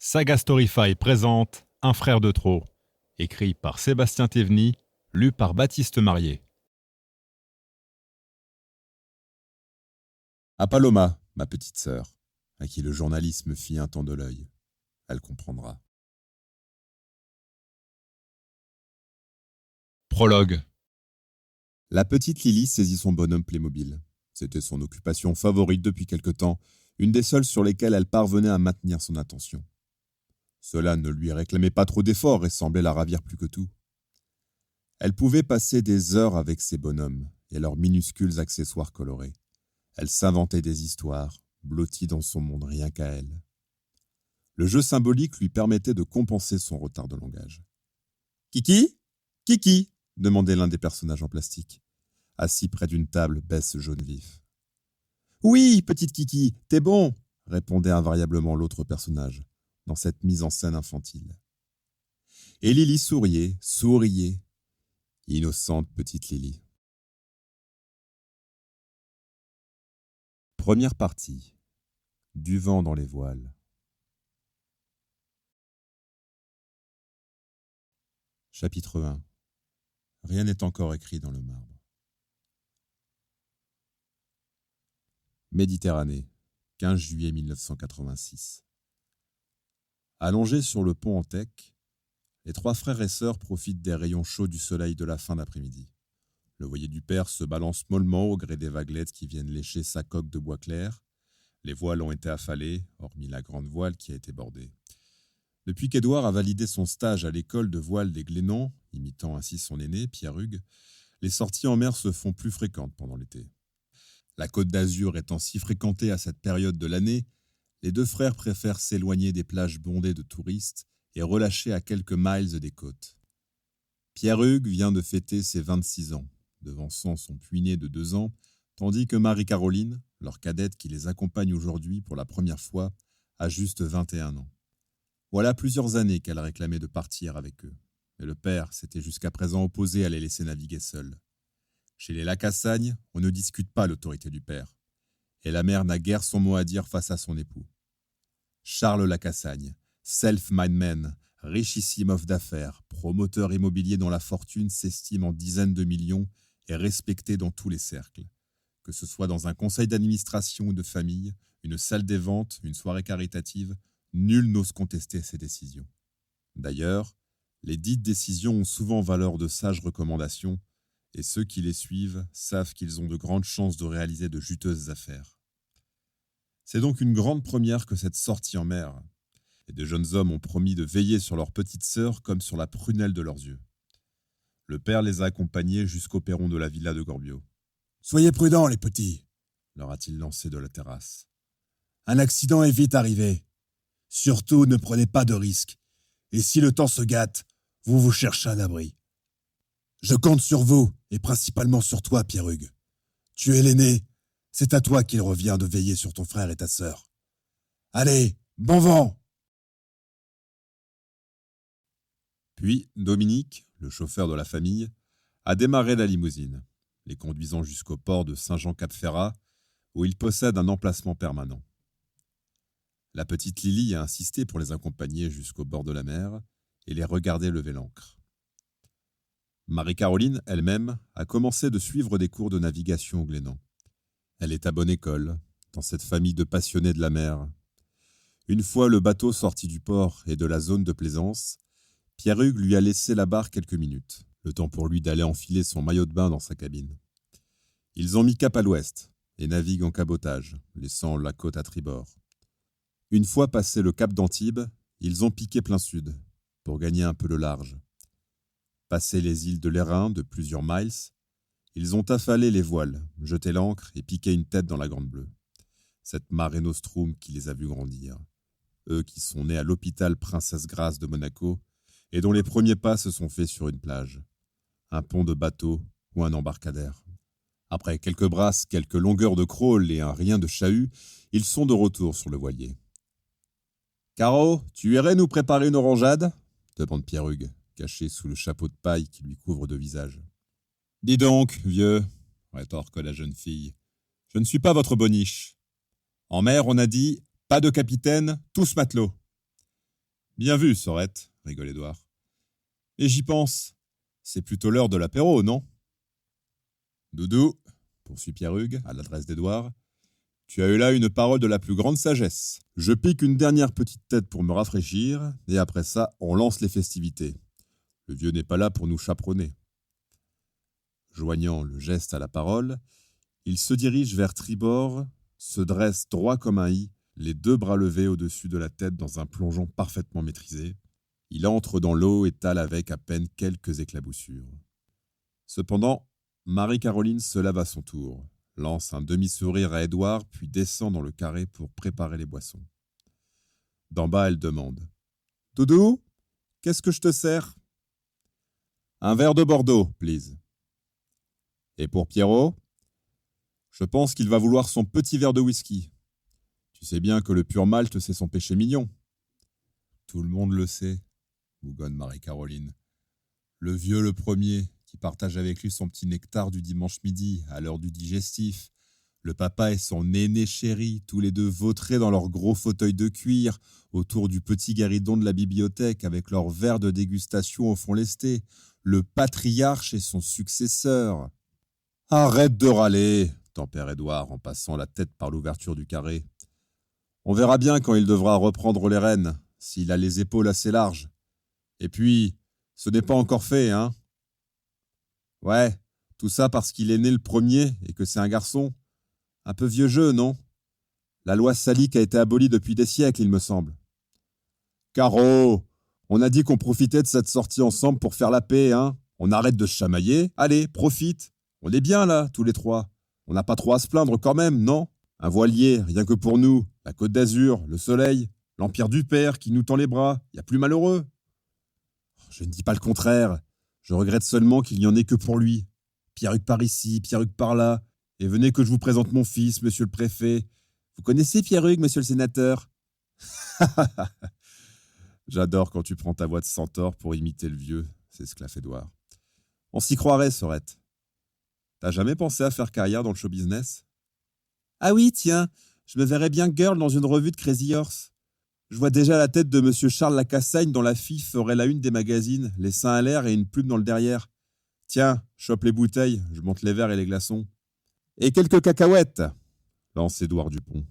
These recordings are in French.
Saga Storyfy présente Un frère de trop, écrit par Sébastien Théveny, lu par Baptiste Marier. À Paloma, ma petite sœur, à qui le journalisme fit un temps de l'œil. Elle comprendra. Prologue. La petite Lily saisit son bonhomme Playmobil. C'était son occupation favorite depuis quelque temps, une des seules sur lesquelles elle parvenait à maintenir son attention. Cela ne lui réclamait pas trop d'efforts et semblait la ravir plus que tout. Elle pouvait passer des heures avec ses bonhommes et leurs minuscules accessoires colorés. Elle s'inventait des histoires, blottie dans son monde rien qu'à elle. Le jeu symbolique lui permettait de compenser son retard de langage. « Kiki ? Kiki ?» demandait l'un des personnages en plastique. Assis près d'une table, baisse jaune vif. « Oui, petite Kiki, t'es bon !» répondait invariablement l'autre personnage, dans cette mise en scène infantile. Et Lily souriait. Innocente petite Lily. Première partie. Du vent dans les voiles. Chapitre 1. Rien n'est encore écrit dans le marbre. Méditerranée, 15 juillet 1986. Allongés sur le pont Antec, les trois frères et sœurs profitent des rayons chauds du soleil de la fin d'après-midi. Le voilier du père se balance mollement au gré des vaguelettes qui viennent lécher sa coque de bois clair. Les voiles ont été affalées, hormis la grande voile qui a été bordée. Depuis qu'Édouard a validé son stage à l'école de voile des Glénans, imitant ainsi son aîné, Pierre Hugues, les sorties en mer se font plus fréquentes pendant l'été. La Côte d'Azur étant si fréquentée à cette période de l'année, les deux frères préfèrent s'éloigner des plages bondées de touristes et relâcher à quelques miles des côtes. Pierre Hugues vient de fêter ses 26 ans, devançant son puiné de 2 ans, tandis que Marie-Caroline, leur cadette qui les accompagne aujourd'hui pour la première fois, a juste 21 ans. Voilà plusieurs années qu'elle réclamait de partir avec eux, mais le père s'était jusqu'à présent opposé à les laisser naviguer seuls. Chez les Lacassagne, on ne discute pas l'autorité du père, et la mère n'a guère son mot à dire face à son époux. Charles Lacassagne, self-made man, richissime homme d'affaires, promoteur immobilier dont la fortune s'estime en dizaines de millions, est respecté dans tous les cercles. Que ce soit dans un conseil d'administration ou de famille, une salle des ventes, une soirée caritative, nul n'ose contester ses décisions. D'ailleurs, les dites décisions ont souvent valeur de sages recommandations, et ceux qui les suivent savent qu'ils ont de grandes chances de réaliser de juteuses affaires. C'est donc une grande première que cette sortie en mer. Les deux jeunes hommes ont promis de veiller sur leur petite sœur comme sur la prunelle de leurs yeux. Le père les a accompagnés jusqu'au perron de la villa de Gorbio. « Soyez prudents, les petits !» leur a-t-il lancé de la terrasse. « Un accident est vite arrivé. Surtout, ne prenez pas de risques. Et si le temps se gâte, vous vous cherchez un abri. Je compte sur vous, et principalement sur toi, Pierre Hugues. Tu es l'aîné, c'est à toi qu'il revient de veiller sur ton frère et ta sœur. Allez, bon vent !» Puis Dominique, le chauffeur de la famille, a démarré la limousine, les conduisant jusqu'au port de Saint-Jean-Cap-Ferrat, où il possède un emplacement permanent. La petite Lily a insisté pour les accompagner jusqu'au bord de la mer et les regarder lever l'ancre. Marie-Caroline, elle-même, a commencé de suivre des cours de navigation au Glénan. Elle est à bonne école, dans cette famille de passionnés de la mer. Une fois le bateau sorti du port et de la zone de plaisance, Pierre Hugues lui a laissé la barre quelques minutes, le temps pour lui d'aller enfiler son maillot de bain dans sa cabine. Ils ont mis cap à l'ouest et naviguent en cabotage, laissant la côte à tribord. Une fois passé le cap d'Antibes, ils ont piqué plein sud, pour gagner un peu le large. Passé les îles de l'Airain de plusieurs miles, ils ont affalé les voiles, jeté l'ancre et piqué une tête dans la Grande Bleue. Cette Mare Nostrum qui les a vus grandir. Eux qui sont nés à l'hôpital Princesse Grace de Monaco et dont les premiers pas se sont faits sur une plage, un pont de bateau ou un embarcadère. Après quelques brasses, quelques longueurs de crawl et un rien de chahut, ils sont de retour sur le voilier. « Caro, tu irais nous préparer une orangeade ?» demande Pierre Hugues, caché sous le chapeau de paille qui lui couvre de visage. « Dis donc, vieux, » rétorque la jeune fille, « je ne suis pas votre boniche. En mer, on a dit « pas de capitaine, tous matelots ». Bien vu, Sorette, rigole Édouard. Et j'y pense. C'est plutôt l'heure de l'apéro, non? Doudou, poursuit Pierre-Hugues, à l'adresse d'Édouard, tu as eu là une parole de la plus grande sagesse. Je pique une dernière petite tête pour me rafraîchir, et après ça, on lance les festivités. Le vieux n'est pas là pour nous chaperonner. Joignant le geste à la parole, il se dirige vers tribord, se dresse droit comme un i, les deux bras levés au-dessus de la tête dans un plongeon parfaitement maîtrisé. Il entre dans l'eau et tale avec à peine quelques éclaboussures. Cependant, Marie-Caroline se lève à son tour, lance un demi-sourire à Édouard, puis descend dans le carré pour préparer les boissons. D'en bas, elle demande « Doudou, qu'est-ce que je te sers ?»« Un verre de Bordeaux, please. »« Et pour Pierrot ? Je pense qu'il va vouloir son petit verre de whisky. Tu sais bien que le pur malt, c'est son péché mignon. »« Tout le monde le sait, » bougonne Marie-Caroline. « Le vieux le premier, qui partage avec lui son petit nectar du dimanche midi, à l'heure du digestif. Le papa et son aîné chéri, tous les deux vautrés dans leurs gros fauteuils de cuir, autour du petit guéridon de la bibliothèque, avec leur verre de dégustation au fond lesté. Le patriarche et son successeur. »« Arrête de râler !» tempère Édouard en passant la tête par l'ouverture du carré. « On verra bien quand il devra reprendre les rênes, s'il a les épaules assez larges. Et puis, ce n'est pas encore fait, hein ? Ouais, tout ça parce qu'il est né le premier et que c'est un garçon. Un peu vieux jeu, non ? La loi salique a été abolie depuis des siècles, il me semble. Caro, on a dit qu'on profitait de cette sortie ensemble pour faire la paix, hein ? On arrête de se chamailler. Allez, profite. On est bien là, tous les trois. On n'a pas trop à se plaindre quand même, non ? Un voilier, rien que pour nous. La Côte d'Azur, le soleil, l'Empire du Père qui nous tend les bras. Y a plus malheureux. Je ne dis pas le contraire. Je regrette seulement qu'il n'y en ait que pour lui. Pierre-Hugues par ici, Pierre-Hugues par là. Et venez que je vous présente mon fils, monsieur le préfet. Vous connaissez Pierre-Hugues, monsieur le sénateur ? J'adore quand tu prends ta voix de centaure pour imiter le vieux, s'esclaffe Édouard. On s'y croirait, Sorette. T'as jamais pensé à faire carrière dans le show business ? Ah oui, tiens, je me verrais bien girl dans une revue de Crazy Horse. Je vois déjà la tête de monsieur Charles Lacassagne dont la fille ferait la une des magazines, les seins à l'air et une plume dans le derrière. Tiens, chope les bouteilles, je monte les verres et les glaçons. Et quelques cacahuètes, lance Édouard Dupont.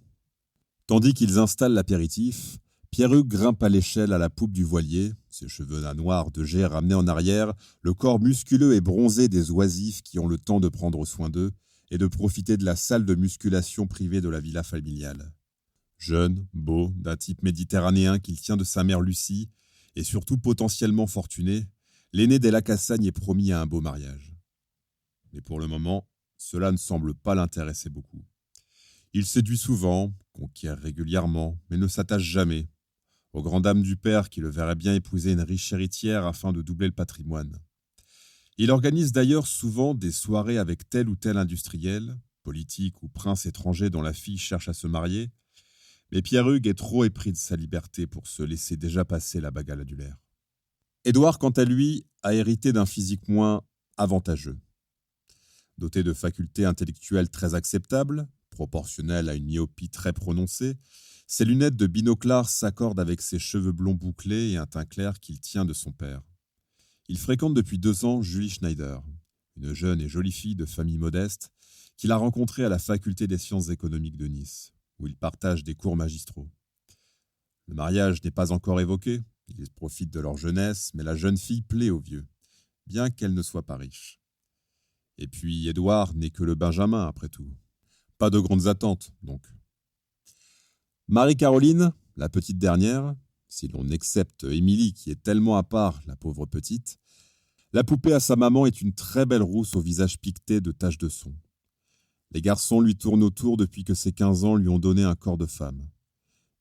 Tandis qu'ils installent l'apéritif, Pierre-Hugues grimpe à l'échelle à la poupe du voilier, ses cheveux d'un noir de jet ramenés en arrière, le corps musculeux et bronzé des oisifs qui ont le temps de prendre soin d'eux et de profiter de la salle de musculation privée de la villa familiale. Jeune, beau, d'un type méditerranéen qu'il tient de sa mère Lucie, et surtout potentiellement fortuné, l'aîné des Lacassagne est promis à un beau mariage. Mais pour le moment, cela ne semble pas l'intéresser beaucoup. Il séduit souvent, conquiert régulièrement, mais ne s'attache jamais, aux grandes dames du père qui le verraient bien épouser une riche héritière afin de doubler le patrimoine. Il organise d'ailleurs souvent des soirées avec tel ou tel industriel, politique ou prince étranger dont la fille cherche à se marier, mais Pierre-Hugues est trop épris de sa liberté pour se laisser déjà passer la bague à l'adulaire. Édouard, quant à lui, a hérité d'un physique moins avantageux. Doté de facultés intellectuelles très acceptables, proportionnelles à une myopie très prononcée, ses lunettes de binoclard s'accordent avec ses cheveux blonds bouclés et un teint clair qu'il tient de son père. Il fréquente depuis 2 ans Julie Schneider, une jeune et jolie fille de famille modeste qu'il a rencontrée à la faculté des sciences économiques de Nice, où ils partagent des cours magistraux. Le mariage n'est pas encore évoqué, ils profitent de leur jeunesse, mais la jeune fille plaît au vieux, bien qu'elle ne soit pas riche. Et puis Édouard n'est que le Benjamin, après tout. Pas de grandes attentes, donc. Marie-Caroline, la petite dernière, si l'on accepte Émilie qui est tellement à part, la pauvre petite, la poupée à sa maman est une très belle rousse au visage piqueté de taches de son. Les garçons lui tournent autour depuis que ses 15 ans lui ont donné un corps de femme.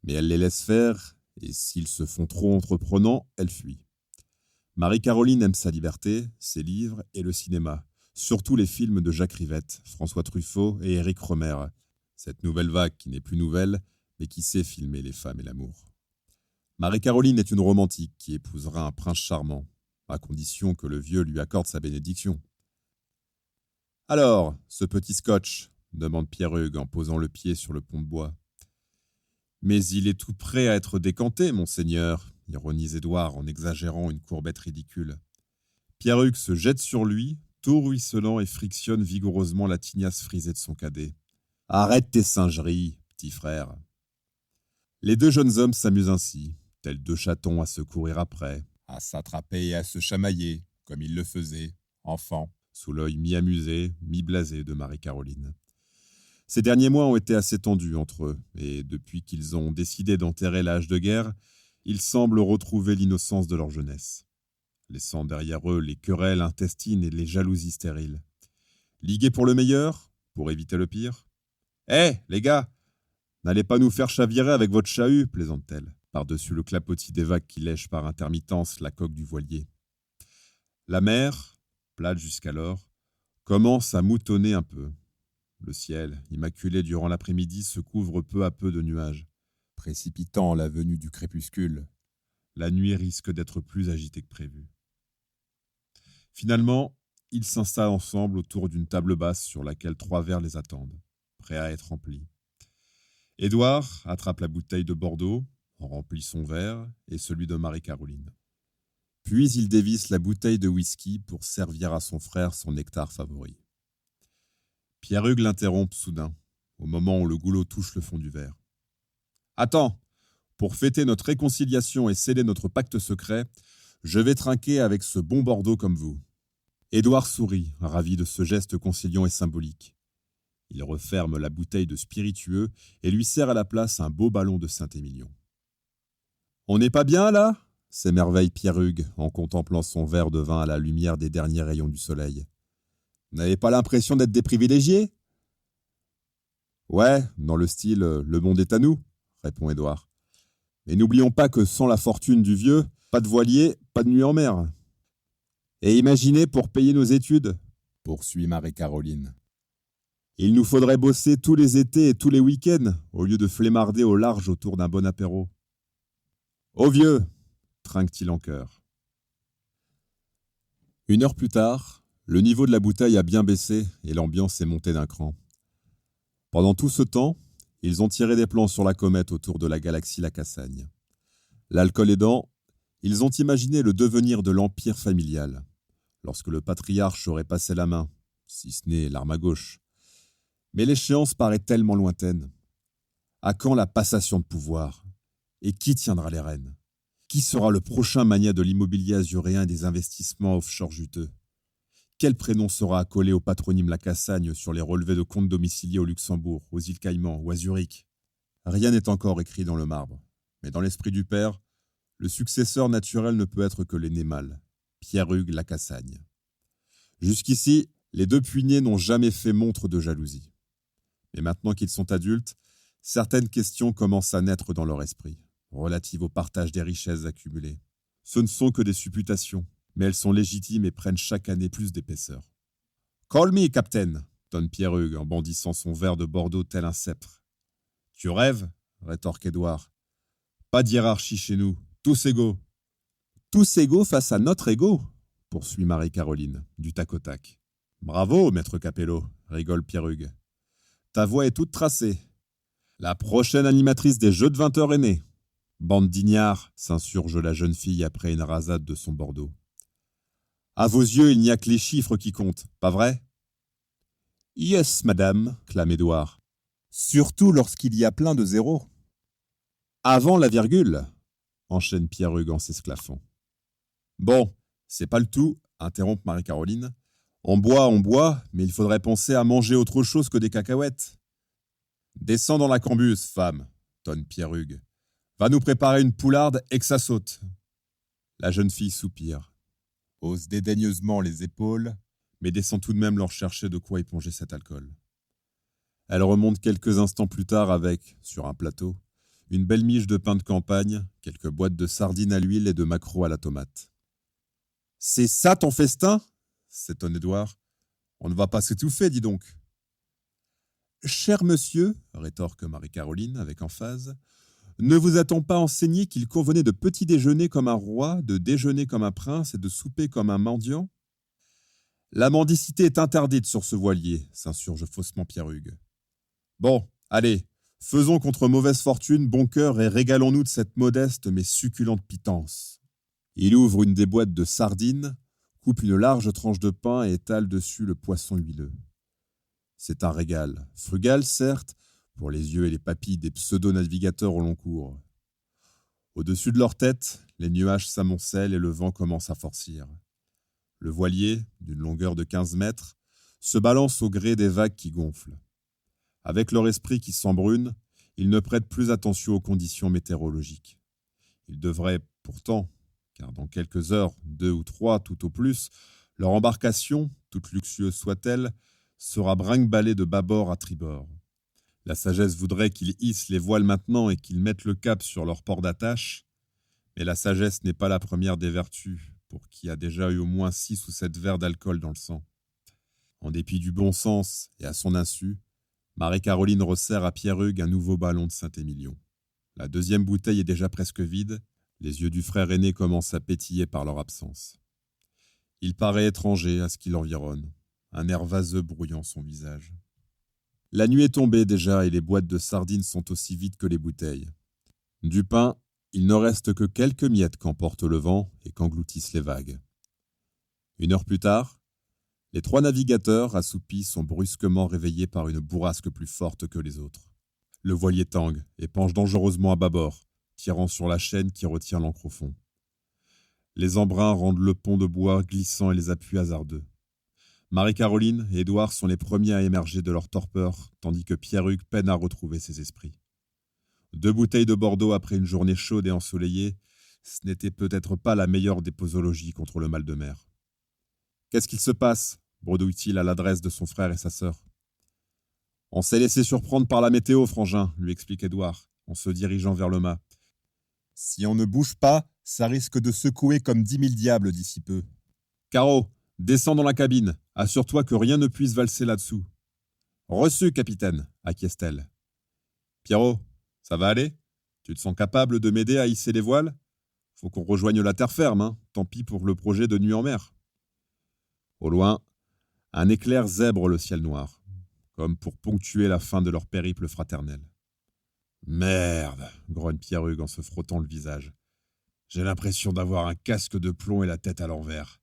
Mais elle les laisse faire, et s'ils se font trop entreprenants, elle fuit. Marie-Caroline aime sa liberté, ses livres et le cinéma, surtout les films de Jacques Rivette, François Truffaut et Éric Rohmer, cette nouvelle vague qui n'est plus nouvelle, mais qui sait filmer les femmes et l'amour. Marie-Caroline est une romantique qui épousera un prince charmant, à condition que le vieux lui accorde sa bénédiction. « Alors, ce petit scotch ?» demande Pierre-Hugues en posant le pied sur le pont de bois. « Mais il est tout prêt à être décanté, monseigneur. ironise Édouard en exagérant une courbette ridicule. Pierrugue se jette sur lui, tout ruisselant, et frictionne vigoureusement la tignasse frisée de son cadet. « Arrête tes singeries, petit frère !» Les deux jeunes hommes s'amusent ainsi, tels deux chatons à se courir après, à s'attraper et à se chamailler, comme ils le faisaient, enfants, sous l'œil mi-amusé, mi-blasé de Marie-Caroline. Ces derniers mois ont été assez tendus entre eux, et depuis qu'ils ont décidé d'enterrer l'âge de guerre, ils semblent retrouver l'innocence de leur jeunesse, laissant derrière eux les querelles intestines et les jalousies stériles. Ligués pour le meilleur, pour éviter le pire. « Hé, les gars, n'allez pas nous faire chavirer avec votre chahut, plaisante-t-elle, par-dessus le clapotis des vagues qui lèchent par intermittence la coque du voilier. La mer, plate jusqu'alors, commence à moutonner un peu. Le ciel, immaculé durant l'après-midi, se couvre peu à peu de nuages, précipitant la venue du crépuscule. La nuit risque d'être plus agitée que prévu. Finalement, ils s'installent ensemble autour d'une table basse sur laquelle 3 verres les attendent, prêts à être remplis. Édouard attrape la bouteille de Bordeaux, remplit son verre et celui de Marie-Caroline. Puis il dévisse la bouteille de whisky pour servir à son frère son nectar favori. Pierrugue l'interrompt soudain, au moment où le goulot touche le fond du verre. « Attends, pour fêter notre réconciliation et sceller notre pacte secret, je vais trinquer avec ce bon Bordeaux comme vous. » Édouard sourit, ravi de ce geste conciliant et symbolique. Il referme la bouteille de spiritueux et lui sert à la place un beau ballon de Saint-Émilion. « On n'est pas bien, là ?» s'émerveille Pierrugue en contemplant son verre de vin à la lumière des derniers rayons du soleil. « Vous n'avez pas l'impression d'être des privilégiés ?»« Ouais, dans le style « le monde est à nous », répond Édouard. « Mais n'oublions pas que sans la fortune du vieux, pas de voilier, pas de nuit en mer. » « Et imaginez pour payer nos études, » poursuit Marie-Caroline. « Il nous faudrait bosser tous les étés et tous les week-ends, au lieu de flemmarder au large autour d'un bon apéro. »« Au vieux !» trinque-t-il en chœur. 1 heure plus tard, le niveau de la bouteille a bien baissé et l'ambiance est montée d'un cran. Pendant tout ce temps, ils ont tiré des plans sur la comète autour de la galaxie Lacassagne. L'alcool aidant, ils ont imaginé le devenir de l'empire familial, lorsque le patriarche aurait passé la main, si ce n'est l'arme à gauche. Mais l'échéance paraît tellement lointaine. À quand la passation de pouvoir? Et qui tiendra les rênes? Qui sera le prochain magnat de l'immobilier azuréen et des investissements offshore juteux? Quel prénom sera accolé au patronyme Lacassagne sur les relevés de comptes domiciliés au Luxembourg, aux îles Caïmans ou à Zurich? Rien n'est encore écrit dans le marbre, mais dans l'esprit du père, le successeur naturel ne peut être que l'aîné mâle, Pierrugue Lacassagne. Jusqu'ici, les 2 puisnés n'ont jamais fait montre de jalousie. Mais maintenant qu'ils sont adultes, certaines questions commencent à naître dans leur esprit, relatives au partage des richesses accumulées. Ce ne sont que des supputations, mais elles sont légitimes et prennent chaque année plus d'épaisseur. « Call me, Captain !» tonne Pierrugue en bandissant son verre de Bordeaux tel un sceptre. « Tu rêves ?» rétorque Édouard. « Pas d'hiérarchie chez nous, tous égaux. »« Tous égaux face à notre égaux !» poursuit Marie-Caroline, du tac au tac. « Bravo, maître Capello !» rigole Pierrugue. « Ta voix est toute tracée. La prochaine animatrice des Jeux de 20h est née. » « Bande d'ignards !» s'insurge la jeune fille après une rasade de son Bordeaux. « À vos yeux, il n'y a que les chiffres qui comptent, pas vrai ?»« Yes, madame !» clame Édouard. « Surtout lorsqu'il y a plein de zéros. »« Avant la virgule !» enchaîne Pierrugue en s'esclaffant. « Bon, c'est pas le tout, » interrompt Marie-Caroline. « On boit, mais il faudrait penser à manger autre chose que des cacahuètes. »« Descends dans la cambuse, femme !» tonne Pierrugue. « Va nous préparer une poularde et que ça saute. » La jeune fille soupire, hausse dédaigneusement les épaules, mais descend tout de même leur chercher de quoi éponger cet alcool. Elle remonte quelques instants plus tard avec, sur un plateau, une belle miche de pain de campagne, quelques boîtes de sardines à l'huile et de maquereaux à la tomate. « C'est ça ton festin ?» s'étonne Édouard. « On ne va pas s'étouffer, dis donc. »« Cher monsieur, » rétorque Marie-Caroline avec emphase, ne vous a-t-on pas enseigné qu'il convenait de petit déjeuner comme un roi, de déjeuner comme un prince et de souper comme un mendiant ? La mendicité est interdite sur ce voilier, s'insurge faussement Pierrugue. Bon, allez, Faisons contre mauvaise fortune bon cœur et régalons-nous de cette modeste mais succulente pitance. Il ouvre une des boîtes de sardines, coupe une large tranche de pain et étale dessus le poisson huileux. C'est un régal, frugal certes, pour les yeux et les papilles des pseudo-navigateurs au long cours. Au-dessus de leur tête, les nuages s'amoncellent et le vent commence à forcir. Le voilier, d'une longueur de 15 mètres, se balance au gré des vagues qui gonflent. Avec leur esprit qui s'embrune, ils ne prêtent plus attention aux conditions météorologiques. Ils devraient pourtant, car dans quelques heures, 2 ou 3 tout au plus, leur embarcation, toute luxueuse soit-elle, sera brinque-ballée de bâbord à tribord. La sagesse voudrait qu'ils hissent les voiles maintenant et qu'ils mettent le cap sur leur port d'attache, mais la sagesse n'est pas la première des vertus, pour qui a déjà eu au moins 6 ou 7 verres d'alcool dans le sang. En dépit du bon sens et à son insu, Marie-Caroline resserre à Pierre-Hugues un nouveau ballon de Saint-Émilion. La deuxième bouteille est déjà presque vide, les yeux du frère aîné commencent à pétiller par leur absence. Il paraît étranger à ce qui l'environne, un air vaseux brouillant son visage. La nuit est tombée déjà et les boîtes de sardines sont aussi vides que les bouteilles. Du pain, il ne reste que quelques miettes qu'emporte le vent et qu'engloutissent les vagues. 1 heure plus tard, les 3 navigateurs, assoupis, sont brusquement réveillés par une bourrasque plus forte que les autres. Le voilier tangue et penche dangereusement à bâbord, tirant sur la chaîne qui retient l'ancre au fond. Les embruns rendent le pont de bois glissant et les appuis hasardeux. Marie-Caroline et Édouard sont les premiers à émerger de leur torpeur, tandis que Pierre-Hugues peine à retrouver ses esprits. 2 bouteilles de Bordeaux après une journée chaude et ensoleillée, ce n'était peut-être pas la meilleure des posologies contre le mal de mer. « Qu'est-ce qu'il se passe ?» bredouille-t-il à l'adresse de son frère et sa sœur. « On s'est laissé surprendre par la météo, frangin, » lui explique Édouard, en se dirigeant vers le mât. « Si on ne bouge pas, ça risque de secouer comme 10 000 diables d'ici peu. »« Caro, descends dans la cabine, assure-toi que rien ne puisse valser là-dessous. »« Reçu, capitaine, » acquiesce-t-elle. « Pierrot, ça va aller ? Tu te sens capable de m'aider à hisser les voiles ? Faut qu'on rejoigne la terre ferme, hein. Tant pis pour le projet de nuit en mer. » Au loin, un éclair zèbre le ciel noir, comme pour ponctuer la fin de leur périple fraternel. « Merde !» grogne Pierre-Hugues en se frottant le visage. « J'ai l'impression d'avoir un casque de plomb et la tête à l'envers.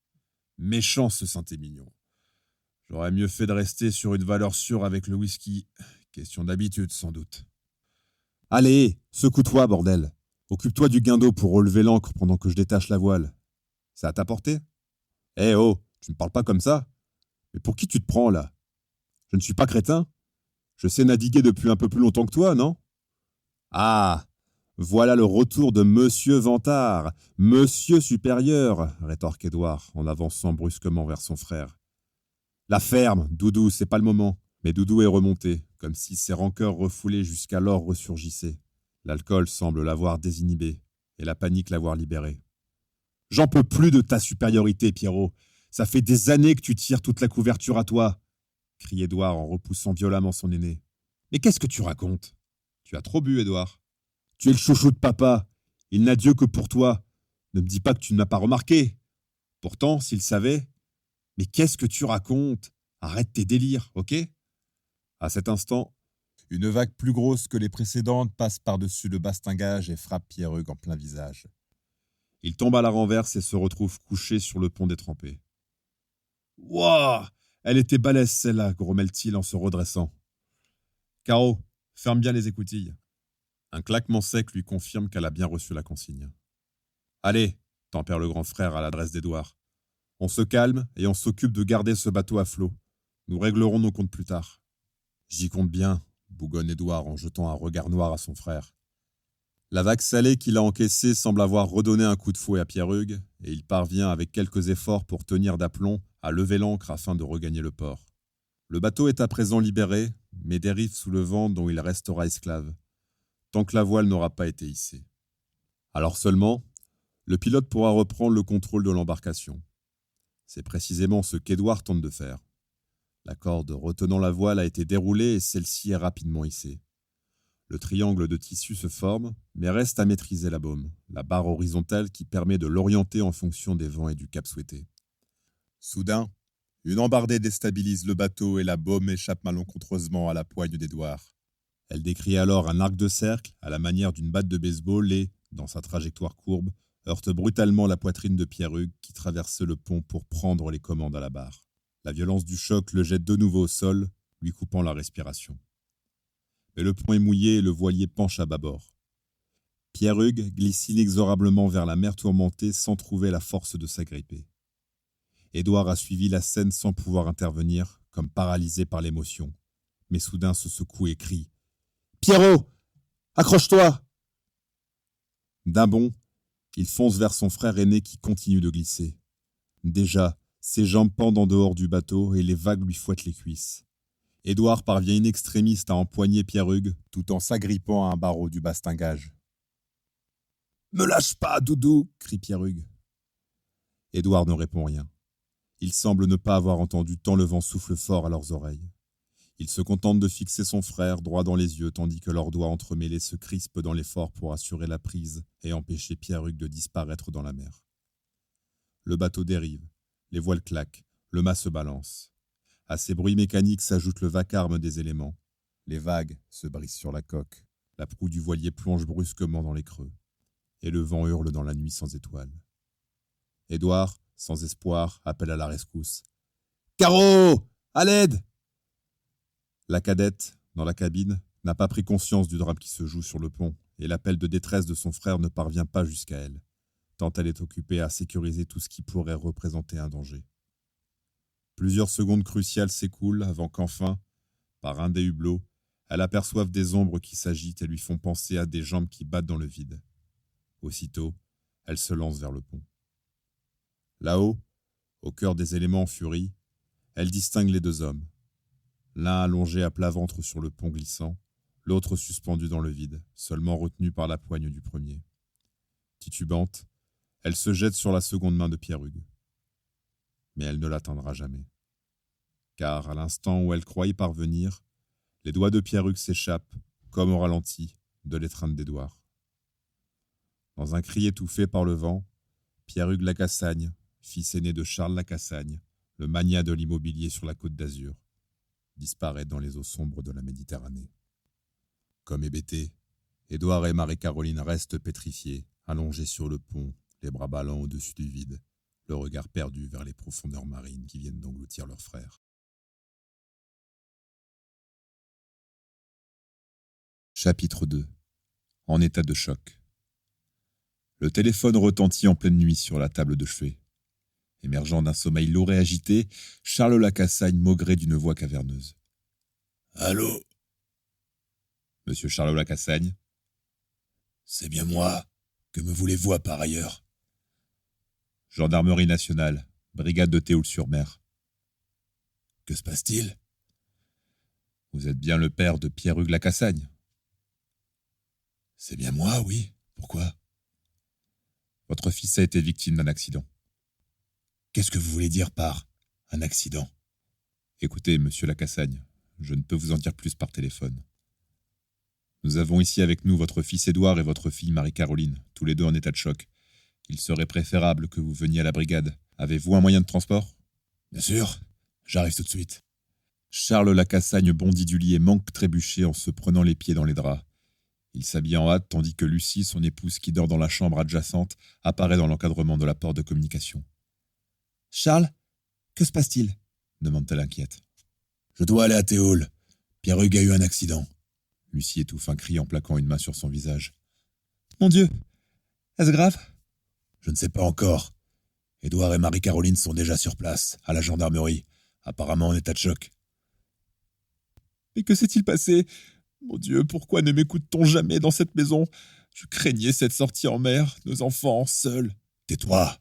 Méchant ce Saint-Émilion. J'aurais mieux fait de rester sur une valeur sûre avec le whisky. Question d'habitude, sans doute. »« Allez, secoue-toi, bordel. Occupe-toi du guindeau pour relever l'ancre pendant que je détache la voile. Ça a ta portée ? Eh oh, tu ne parles pas comme ça. Mais pour qui tu te prends, là ? Je ne suis pas crétin. Je sais naviguer depuis un peu plus longtemps que toi, non ? Ah, voilà le retour de Monsieur Vantard, Monsieur supérieur, rétorque Édouard en avançant brusquement vers son frère. La ferme, Doudou, c'est pas le moment. Mais Doudou est remonté, comme si ses rancœurs refoulées jusqu'alors ressurgissaient. L'alcool semble l'avoir désinhibé, et la panique l'avoir libéré. J'en peux plus de ta supériorité, Pierrot. Ça fait des années que tu tires toute la couverture à toi, crie Édouard en repoussant violemment son aîné. Mais qu'est-ce que tu racontes ? Tu as trop bu, Édouard. Tu es le chouchou de papa. Il n'a Dieu que pour toi. Ne me dis pas que tu ne m'as pas remarqué. Pourtant, s'il savait... Mais qu'est-ce que tu racontes ? Arrête tes délires, ok ? À cet instant, une vague plus grosse que les précédentes passe par-dessus le bastingage et frappe Pierre-Hugues en plein visage. Il tombe à la renverse et se retrouve couché sur le pont détrempé. « Wouah ! Elle était balèze celle-là, grommelle-t-il en se redressant. Caro, ferme bien les écoutilles. » Un claquement sec lui confirme qu'elle a bien reçu la consigne. « Allez, tempère le grand frère à l'adresse d'Édouard. On se calme et on s'occupe de garder ce bateau à flot. Nous réglerons nos comptes plus tard. »« J'y compte bien, » bougonne Édouard en jetant un regard noir à son frère. La vague salée qu'il a encaissée semble avoir redonné un coup de fouet à Pierre-Hugues, et il parvient avec quelques efforts pour tenir d'aplomb à lever l'ancre afin de regagner le port. Le bateau est à présent libéré, mais dérive sous le vent dont il restera esclave, tant que la voile n'aura pas été hissée. Alors seulement, le pilote pourra reprendre le contrôle de l'embarcation. C'est précisément ce qu'Édouard tente de faire. La corde retenant la voile a été déroulée et celle-ci est rapidement hissée. Le triangle de tissu se forme, mais reste à maîtriser la baume, la barre horizontale qui permet de l'orienter en fonction des vents et du cap souhaité. Soudain, une embardée déstabilise le bateau et la baume échappe malencontreusement à la poigne d'Édouard. Elle décrit alors un arc de cercle à la manière d'une batte de baseball et, dans sa trajectoire courbe, heurte brutalement la poitrine de Pierre-Hugues qui traverse le pont pour prendre les commandes à la barre. La violence du choc le jette de nouveau au sol, lui coupant la respiration. Mais le pont est mouillé et le voilier penche à bâbord. Pierre-Hugues glisse inexorablement vers la mer tourmentée sans trouver la force de s'agripper. Édouard a suivi la scène sans pouvoir intervenir, comme paralysé par l'émotion, mais soudain se secoue et crie « Pierrot, accroche-toi !» D'un bond, il fonce vers son frère aîné qui continue de glisser. Déjà, ses jambes pendent en dehors du bateau et les vagues lui fouettent les cuisses. Édouard parvient in extremis à empoigner Pierre-Hugues tout en s'agrippant à un barreau du bastingage. « Me lâche pas, Doudou !» crie Pierre-Hugues. Édouard ne répond rien. Il semble ne pas avoir entendu tant le vent souffle fort à leurs oreilles. Il se contente de fixer son frère droit dans les yeux tandis que leurs doigts entremêlés se crispent dans l'effort pour assurer la prise et empêcher Pierre-Hugues de disparaître dans la mer. Le bateau dérive, les voiles claquent, le mât se balance. À ces bruits mécaniques s'ajoute le vacarme des éléments. Les vagues se brisent sur la coque, la proue du voilier plonge brusquement dans les creux, et le vent hurle dans la nuit sans étoiles. Édouard, sans espoir, appelle à la rescousse. « Caro, à l'aide !» La cadette, dans la cabine, n'a pas pris conscience du drame qui se joue sur le pont, et l'appel de détresse de son frère ne parvient pas jusqu'à elle, tant elle est occupée à sécuriser tout ce qui pourrait représenter un danger. Plusieurs secondes cruciales s'écoulent avant qu'enfin, par un des hublots, elle aperçoive des ombres qui s'agitent et lui font penser à des jambes qui battent dans le vide. Aussitôt, elle se lance vers le pont. Là-haut, au cœur des éléments en furie, elle distingue les deux hommes. L'un allongé à plat ventre sur le pont glissant, l'autre suspendu dans le vide, seulement retenu par la poigne du premier. Titubante, elle se jette sur la seconde main de Pierre-Hugues. Mais elle ne l'atteindra jamais. Car à l'instant où elle croit y parvenir, les doigts de Pierre-Hugues s'échappent, comme au ralenti, de l'étreinte d'Édouard. Dans un cri étouffé par le vent, Pierre-Hugues Lacassagne, fils aîné de Charles Lacassagne, le magnat de l'immobilier sur la Côte d'Azur, disparaît dans les eaux sombres de la Méditerranée. Comme hébétés, Édouard et Marie-Caroline restent pétrifiés, allongés sur le pont, les bras ballants au-dessus du vide, le regard perdu vers les profondeurs marines qui viennent d'engloutir leur frère. Chapitre 2. En état de choc. Le téléphone retentit en pleine nuit sur la table de chevet. Émergeant d'un sommeil lourd et agité, Charles Lacassagne maugrait d'une voix caverneuse. « Allô ? Monsieur Charles Lacassagne ? C'est bien moi. Que me voulez-vous à par ailleurs ? Gendarmerie nationale, brigade de Théoul-sur-Mer. Que se passe-t-il ? Vous êtes bien le père de Pierre-Hugues Lacassagne ? C'est bien moi, oui. Pourquoi ? Votre fils a été victime d'un accident. Qu'est-ce que vous voulez dire par un accident ? Écoutez, monsieur Lacassagne, je ne peux vous en dire plus par téléphone. Nous avons ici avec nous votre fils Édouard et votre fille Marie-Caroline, tous les deux en état de choc. Il serait préférable que vous veniez à la brigade. Avez-vous un moyen de transport ? Bien sûr, j'arrive tout de suite. Charles Lacassagne bondit du lit et manque trébucher en se prenant les pieds dans les draps. Il s'habille en hâte tandis que Lucie, son épouse qui dort dans la chambre adjacente, apparaît dans l'encadrement de la porte de communication. « Charles, que se passe-t-il » demande-t-elle inquiète. « Je dois aller à Théoul. Pierre-Hugues a eu un accident. » Lucie étouffe un cri en plaquant une main sur son visage. « Mon Dieu, est-ce grave ?» Je ne sais pas encore. Édouard et Marie-Caroline sont déjà sur place, à la gendarmerie, apparemment en état de choc. « Mais que s'est-il passé ? Mon Dieu, pourquoi ne m'écoute-t-on jamais dans cette maison ? Je craignais cette sortie en mer, nos enfants, seuls. » Tais-toi.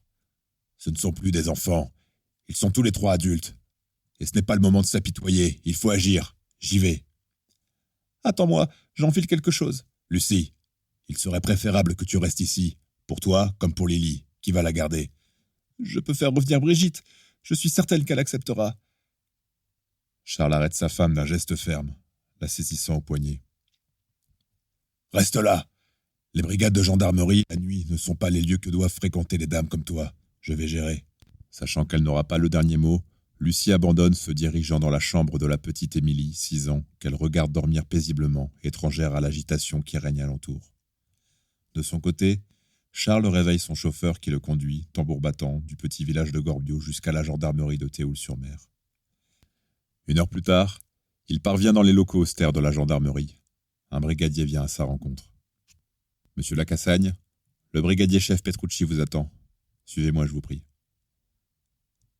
Ce ne sont plus des enfants. Ils sont tous les trois adultes. Et ce n'est pas le moment de s'apitoyer. Il faut agir. J'y vais. Attends-moi, j'enfile quelque chose. Lucie, il serait préférable que tu restes ici. Pour toi, comme pour Lily, qui va la garder. Je peux faire revenir Brigitte. Je suis certaine qu'elle acceptera. Charles arrête sa femme d'un geste ferme, la saisissant au poignet. Reste là. Les brigades de gendarmerie, la nuit, ne sont pas les lieux que doivent fréquenter les dames comme toi. Je vais gérer. Sachant qu'elle n'aura pas le dernier mot, Lucie abandonne, se dirigeant dans la chambre de la petite Émilie, 6 ans, qu'elle regarde dormir paisiblement, étrangère à l'agitation qui règne alentour. De son côté, Charles réveille son chauffeur qui le conduit, tambour battant, du petit village de Gorbio jusqu'à la gendarmerie de Théoul-sur-Mer. 1 heure plus tard, il parvient dans les locaux austères de la gendarmerie. Un brigadier vient à sa rencontre. « Monsieur Lacassagne, le brigadier-chef Petrucci vous attend. Suivez-moi, je vous prie. »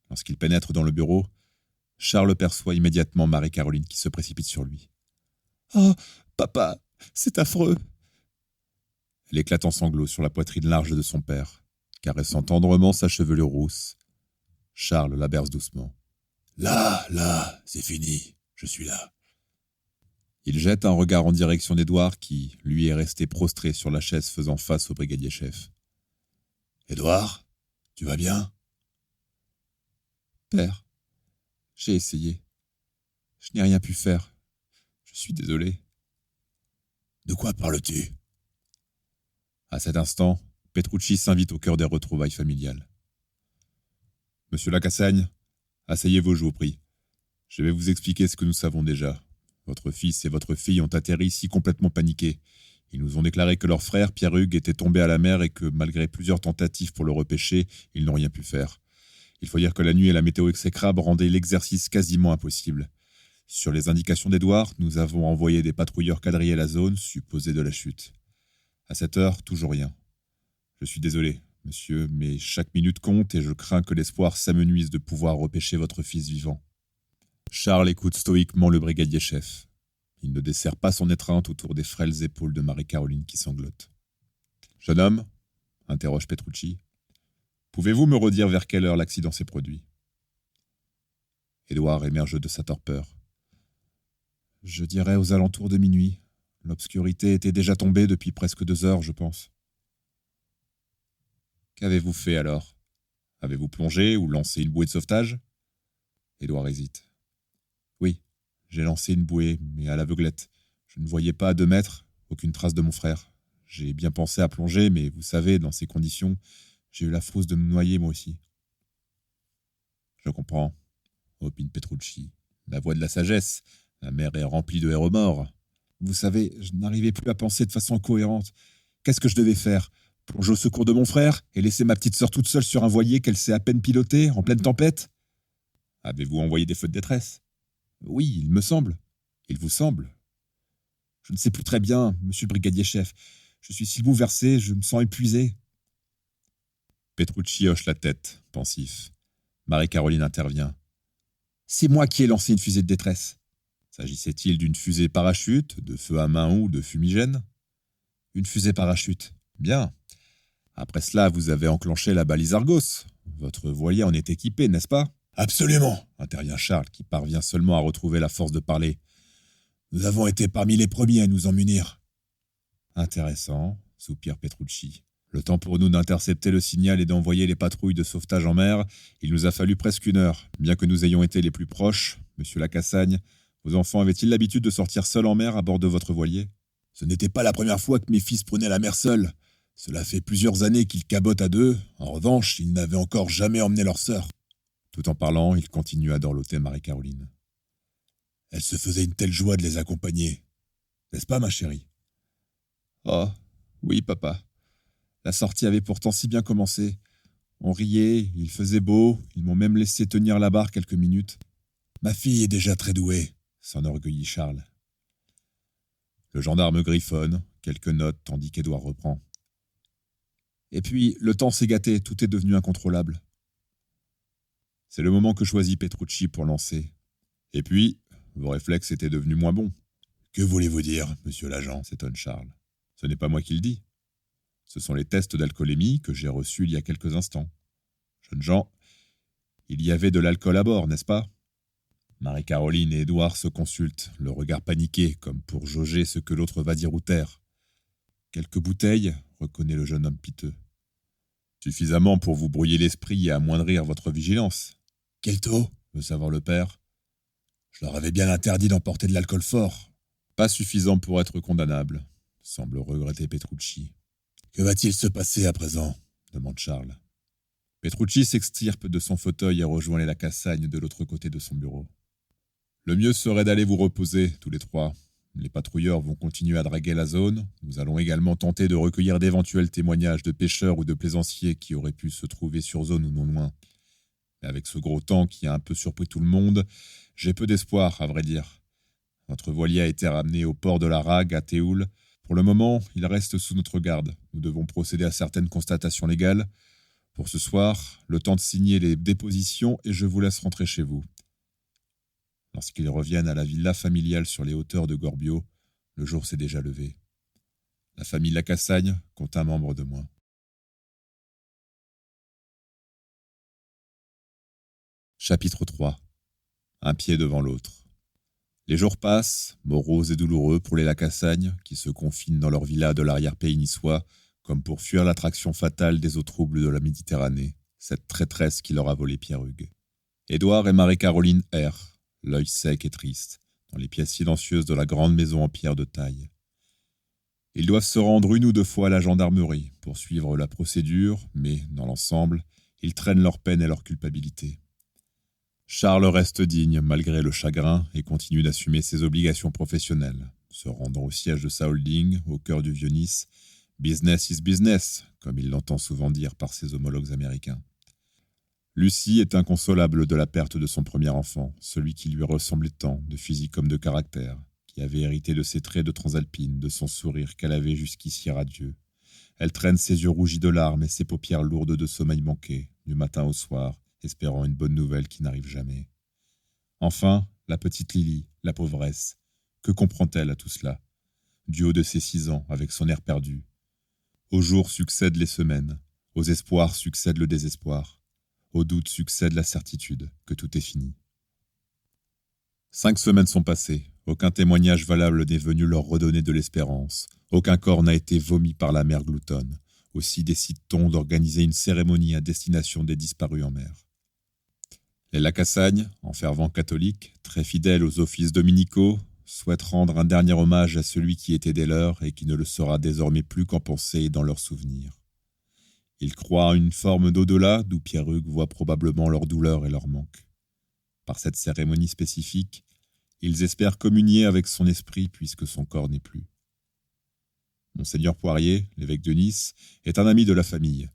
Lorsqu'il pénètre dans le bureau, Charles perçoit immédiatement Marie-Caroline qui se précipite sur lui. « Oh, papa, c'est affreux !» Elle éclate en sanglots sur la poitrine large de son père, caressant tendrement sa chevelure rousse. Charles la berce doucement. « Là, c'est fini, je suis là. » Il jette un regard en direction d'Édouard qui, lui, est resté prostré sur la chaise faisant face au brigadier-chef. « Édouard, tu vas bien ?»« Père, j'ai essayé. Je n'ai rien pu faire. Je suis désolé. »« De quoi parles-tu » À cet instant, Petrucci s'invite au cœur des retrouvailles familiales. « Monsieur Lacassagne, asseyez-vous, je vous prie. Je vais vous expliquer ce que nous savons déjà. Votre fils et votre fille ont atterri ici complètement paniqués. Ils nous ont déclaré que leur frère, Pierre-Hugues, était tombé à la mer et que, malgré plusieurs tentatives pour le repêcher, ils n'ont rien pu faire. Il faut dire que la nuit et la météo exécrable rendaient l'exercice quasiment impossible. Sur les indications d'Édouard, nous avons envoyé des patrouilleurs quadriller la zone supposée de la chute. À cette heure, toujours rien. Je suis désolé, monsieur, mais chaque minute compte et je crains que l'espoir s'amenuise de pouvoir repêcher votre fils vivant. » Charles écoute stoïquement le brigadier-chef. Il ne desserre pas son étreinte autour des frêles épaules de Marie-Caroline qui sanglote. « Jeune homme, interroge Petrucci, pouvez-vous me redire vers quelle heure l'accident s'est produit ?» Édouard émerge de sa torpeur. « Je dirais aux alentours de minuit. L'obscurité était déjà tombée depuis presque 2 heures, je pense. » « Qu'avez-vous fait alors ? Avez-vous plongé ou lancé une bouée de sauvetage ?» Édouard hésite. « Oui, j'ai lancé une bouée, mais à l'aveuglette. Je ne voyais pas à 2 mètres, aucune trace de mon frère. J'ai bien pensé à plonger, mais vous savez, dans ces conditions, j'ai eu la frousse de me noyer moi aussi. »« Je comprends, » opine Petrucci. La voix de la sagesse. La mer est remplie de héros morts. Vous savez, je n'arrivais plus à penser de façon cohérente. Qu'est-ce que je devais faire ? Plonger au secours de mon frère et laisser ma petite sœur toute seule sur un voilier qu'elle sait à peine piloter, en pleine tempête ? Avez-vous envoyé des feux de détresse ? Oui, il me semble. Il vous semble ? Je ne sais plus très bien, monsieur le brigadier-chef. Je suis si bouleversé, je me sens épuisé. Petrucci hoche la tête, pensif. Marie-Caroline intervient. C'est moi qui ai lancé une fusée de détresse. S'agissait-il d'une fusée parachute, de feu à main ou de fumigène ? Une fusée parachute. Bien. Après cela, vous avez enclenché la balise Argos. Votre voilier en est équipé, n'est-ce pas ? Absolument, intervient Charles, qui parvient seulement à retrouver la force de parler. Nous avons été parmi les premiers à nous en munir. Intéressant, soupire Petrucci. Le temps pour nous d'intercepter le signal et d'envoyer les patrouilles de sauvetage en mer, il nous a fallu presque 1 heure. Bien que nous ayons été les plus proches, monsieur Lacassagne, vos enfants avaient-ils l'habitude de sortir seuls en mer à bord de votre voilier ? Ce n'était pas la première fois que mes fils prenaient la mer seuls. Cela fait plusieurs années qu'ils cabotent à 2. En revanche, ils n'avaient encore jamais emmené leur sœur. Tout en parlant, il continue à dorloter Marie-Caroline. Elle se faisait une telle joie de les accompagner. N'est-ce pas, ma chérie ? Oh, oui, papa. La sortie avait pourtant si bien commencé. On riait, il faisait beau, ils m'ont même laissé tenir la barre quelques minutes. Ma fille est déjà très douée, s'enorgueillit Charles. Le gendarme griffonne, quelques notes, tandis qu'Édouard reprend. Et puis, le temps s'est gâté, tout est devenu incontrôlable. C'est le moment que choisit Petrucci pour lancer. Et puis, vos réflexes étaient devenus moins bons. Que voulez-vous dire, monsieur l'agent ? S'étonne Charles. Ce n'est pas moi qui le dis. Ce sont les tests d'alcoolémie que j'ai reçus il y a quelques instants. Jeunes gens, il y avait de l'alcool à bord, n'est-ce pas ? Marie-Caroline et Édouard se consultent, le regard paniqué, comme pour jauger ce que l'autre va dire ou taire. Quelques bouteilles, reconnaît le jeune homme piteux. Suffisamment pour vous brouiller l'esprit et amoindrir votre vigilance. Quel taux ? veut savoir le père. Je leur avais bien interdit d'emporter de l'alcool fort. Pas suffisant pour être condamnable, semble regretter Petrucci. Que va-t-il se passer à présent ? demande Charles. Petrucci s'extirpe de son fauteuil et rejoint les Lacassagne de l'autre côté de son bureau. Le mieux serait d'aller vous reposer, tous les trois. Les patrouilleurs vont continuer à draguer la zone. Nous allons également tenter de recueillir d'éventuels témoignages de pêcheurs ou de plaisanciers qui auraient pu se trouver sur zone ou non loin. Mais avec ce gros temps qui a un peu surpris tout le monde, j'ai peu d'espoir, à vrai dire. Notre voilier a été ramené au port de la Rague, à Théoul. Pour le moment, il reste sous notre garde. Nous devons procéder à certaines constatations légales. Pour ce soir, le temps de signer les dépositions et je vous laisse rentrer chez vous. Lorsqu'ils reviennent à la villa familiale sur les hauteurs de Gorbio, le jour s'est déjà levé. La famille Lacassagne compte un membre de moins. Chapitre 3. Un pied devant l'autre. Les jours passent, moroses et douloureux pour les Lacassagne, qui se confinent dans leur villa de l'arrière-pays niçois, comme pour fuir l'attraction fatale des eaux troubles de la Méditerranée, cette traîtresse qui leur a volé Pierre-Hugues. Édouard et Marie-Caroline errent, l'œil sec et triste, dans les pièces silencieuses de la grande maison en pierre de taille. Ils doivent se rendre une ou deux fois à la gendarmerie pour suivre la procédure, mais, dans l'ensemble, ils traînent leur peine et leur culpabilité. Charles reste digne malgré le chagrin et continue d'assumer ses obligations professionnelles, se rendant au siège de sa holding, au cœur du Vieux-Nice. Business is business, comme il l'entend souvent dire par ses homologues américains. Lucie est inconsolable de la perte de son premier enfant, celui qui lui ressemblait tant, de physique comme de caractère, qui avait hérité de ses traits de transalpine, de son sourire qu'elle avait jusqu'ici radieux. Elle traîne ses yeux rougis de larmes et ses paupières lourdes de sommeil manqué, du matin au soir, espérant une bonne nouvelle qui n'arrive jamais. Enfin, la petite Lily, la pauvresse, que comprend-elle à tout cela? Du haut de ses 6 ans, avec son air perdu. Aux jours succèdent les semaines, aux espoirs succède le désespoir, aux doutes succède la certitude que tout est fini. 5 semaines sont passées, aucun témoignage valable n'est venu leur redonner de l'espérance, aucun corps n'a été vomi par la mer gloutonne. Aussi décide-t-on d'organiser une cérémonie à destination des disparus en mer. Les Lacassagne, en fervents catholiques, très fidèles aux offices dominicaux, souhaitent rendre un dernier hommage à celui qui était des leurs et qui ne le sera désormais plus qu'en pensée et dans leurs souvenirs. Ils croient à une forme d'au-delà d'où Pierre-Hugues voit probablement leur douleur et leur manque. Par cette cérémonie spécifique, ils espèrent communier avec son esprit puisque son corps n'est plus. Monseigneur Poirier, l'évêque de Nice, est un ami de la famille.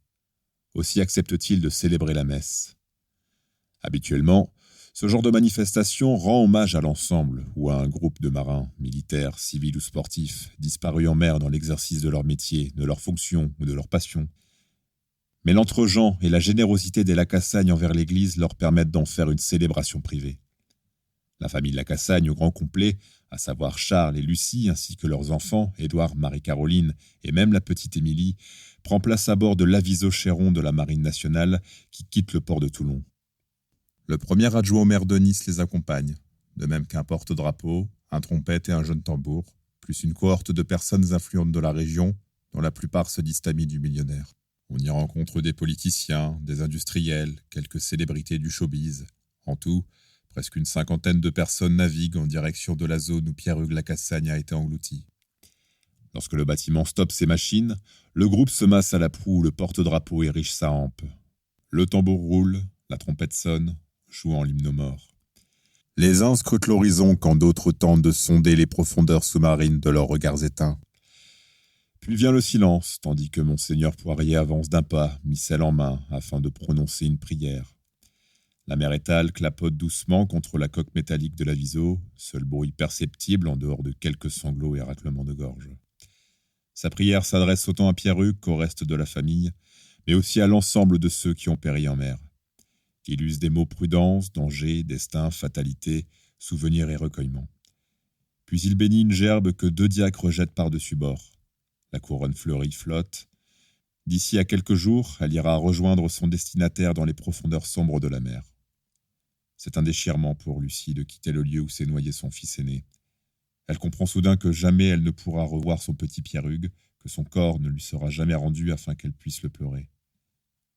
Aussi accepte-t-il de célébrer la messe. Habituellement, ce genre de manifestation rend hommage à l'ensemble ou à un groupe de marins, militaires, civils ou sportifs, disparus en mer dans l'exercice de leur métier, de leur fonction ou de leur passion. Mais l'entre-gens et la générosité des Lacassagne envers l'Église leur permettent d'en faire une célébration privée. La famille Lacassagne au grand complet, à savoir Charles et Lucie, ainsi que leurs enfants, Édouard, Marie-Caroline et même la petite Émilie, prend place à bord de l'Aviso Chéron de la Marine nationale qui quitte le port de Toulon. Le premier adjoint au maire de Nice les accompagne, de même qu'un porte-drapeau, un trompette et un jeune tambour, plus une cohorte de personnes influentes de la région, dont la plupart se disent amis du millionnaire. On y rencontre des politiciens, des industriels, quelques célébrités du showbiz. En tout, presque une 50aine de personnes naviguent en direction de la zone où Pierre-Hugues Lacassagne a été englouti. Lorsque le bâtiment stoppe ses machines, le groupe se masse à la proue où le porte-drapeau érige sa hampe. Le tambour roule, la trompette sonne, jouant l'hymne aux morts. Les uns scrutent l'horizon quand d'autres tentent de sonder les profondeurs sous-marines de leurs regards éteints. Puis vient le silence, tandis que Monseigneur Poirier avance d'un pas, missel en main, afin de prononcer une prière. La mer étale clapote doucement contre la coque métallique de l'Aviso, seul bruit perceptible en dehors de quelques sanglots et raclements de gorge. Sa prière s'adresse autant à Pierre-Hugues qu'au reste de la famille, mais aussi à l'ensemble de ceux qui ont péri en mer. Il use des mots prudence, danger, destin, fatalité, souvenir et recueillement. Puis il bénit une gerbe que 2 diacres jettent par-dessus bord. La couronne fleurie flotte. D'ici à quelques jours, elle ira rejoindre son destinataire dans les profondeurs sombres de la mer. C'est un déchirement pour Lucie de quitter le lieu où s'est noyé son fils aîné. Elle comprend soudain que jamais elle ne pourra revoir son petit Pierre-Hugues, que son corps ne lui sera jamais rendu afin qu'elle puisse le pleurer.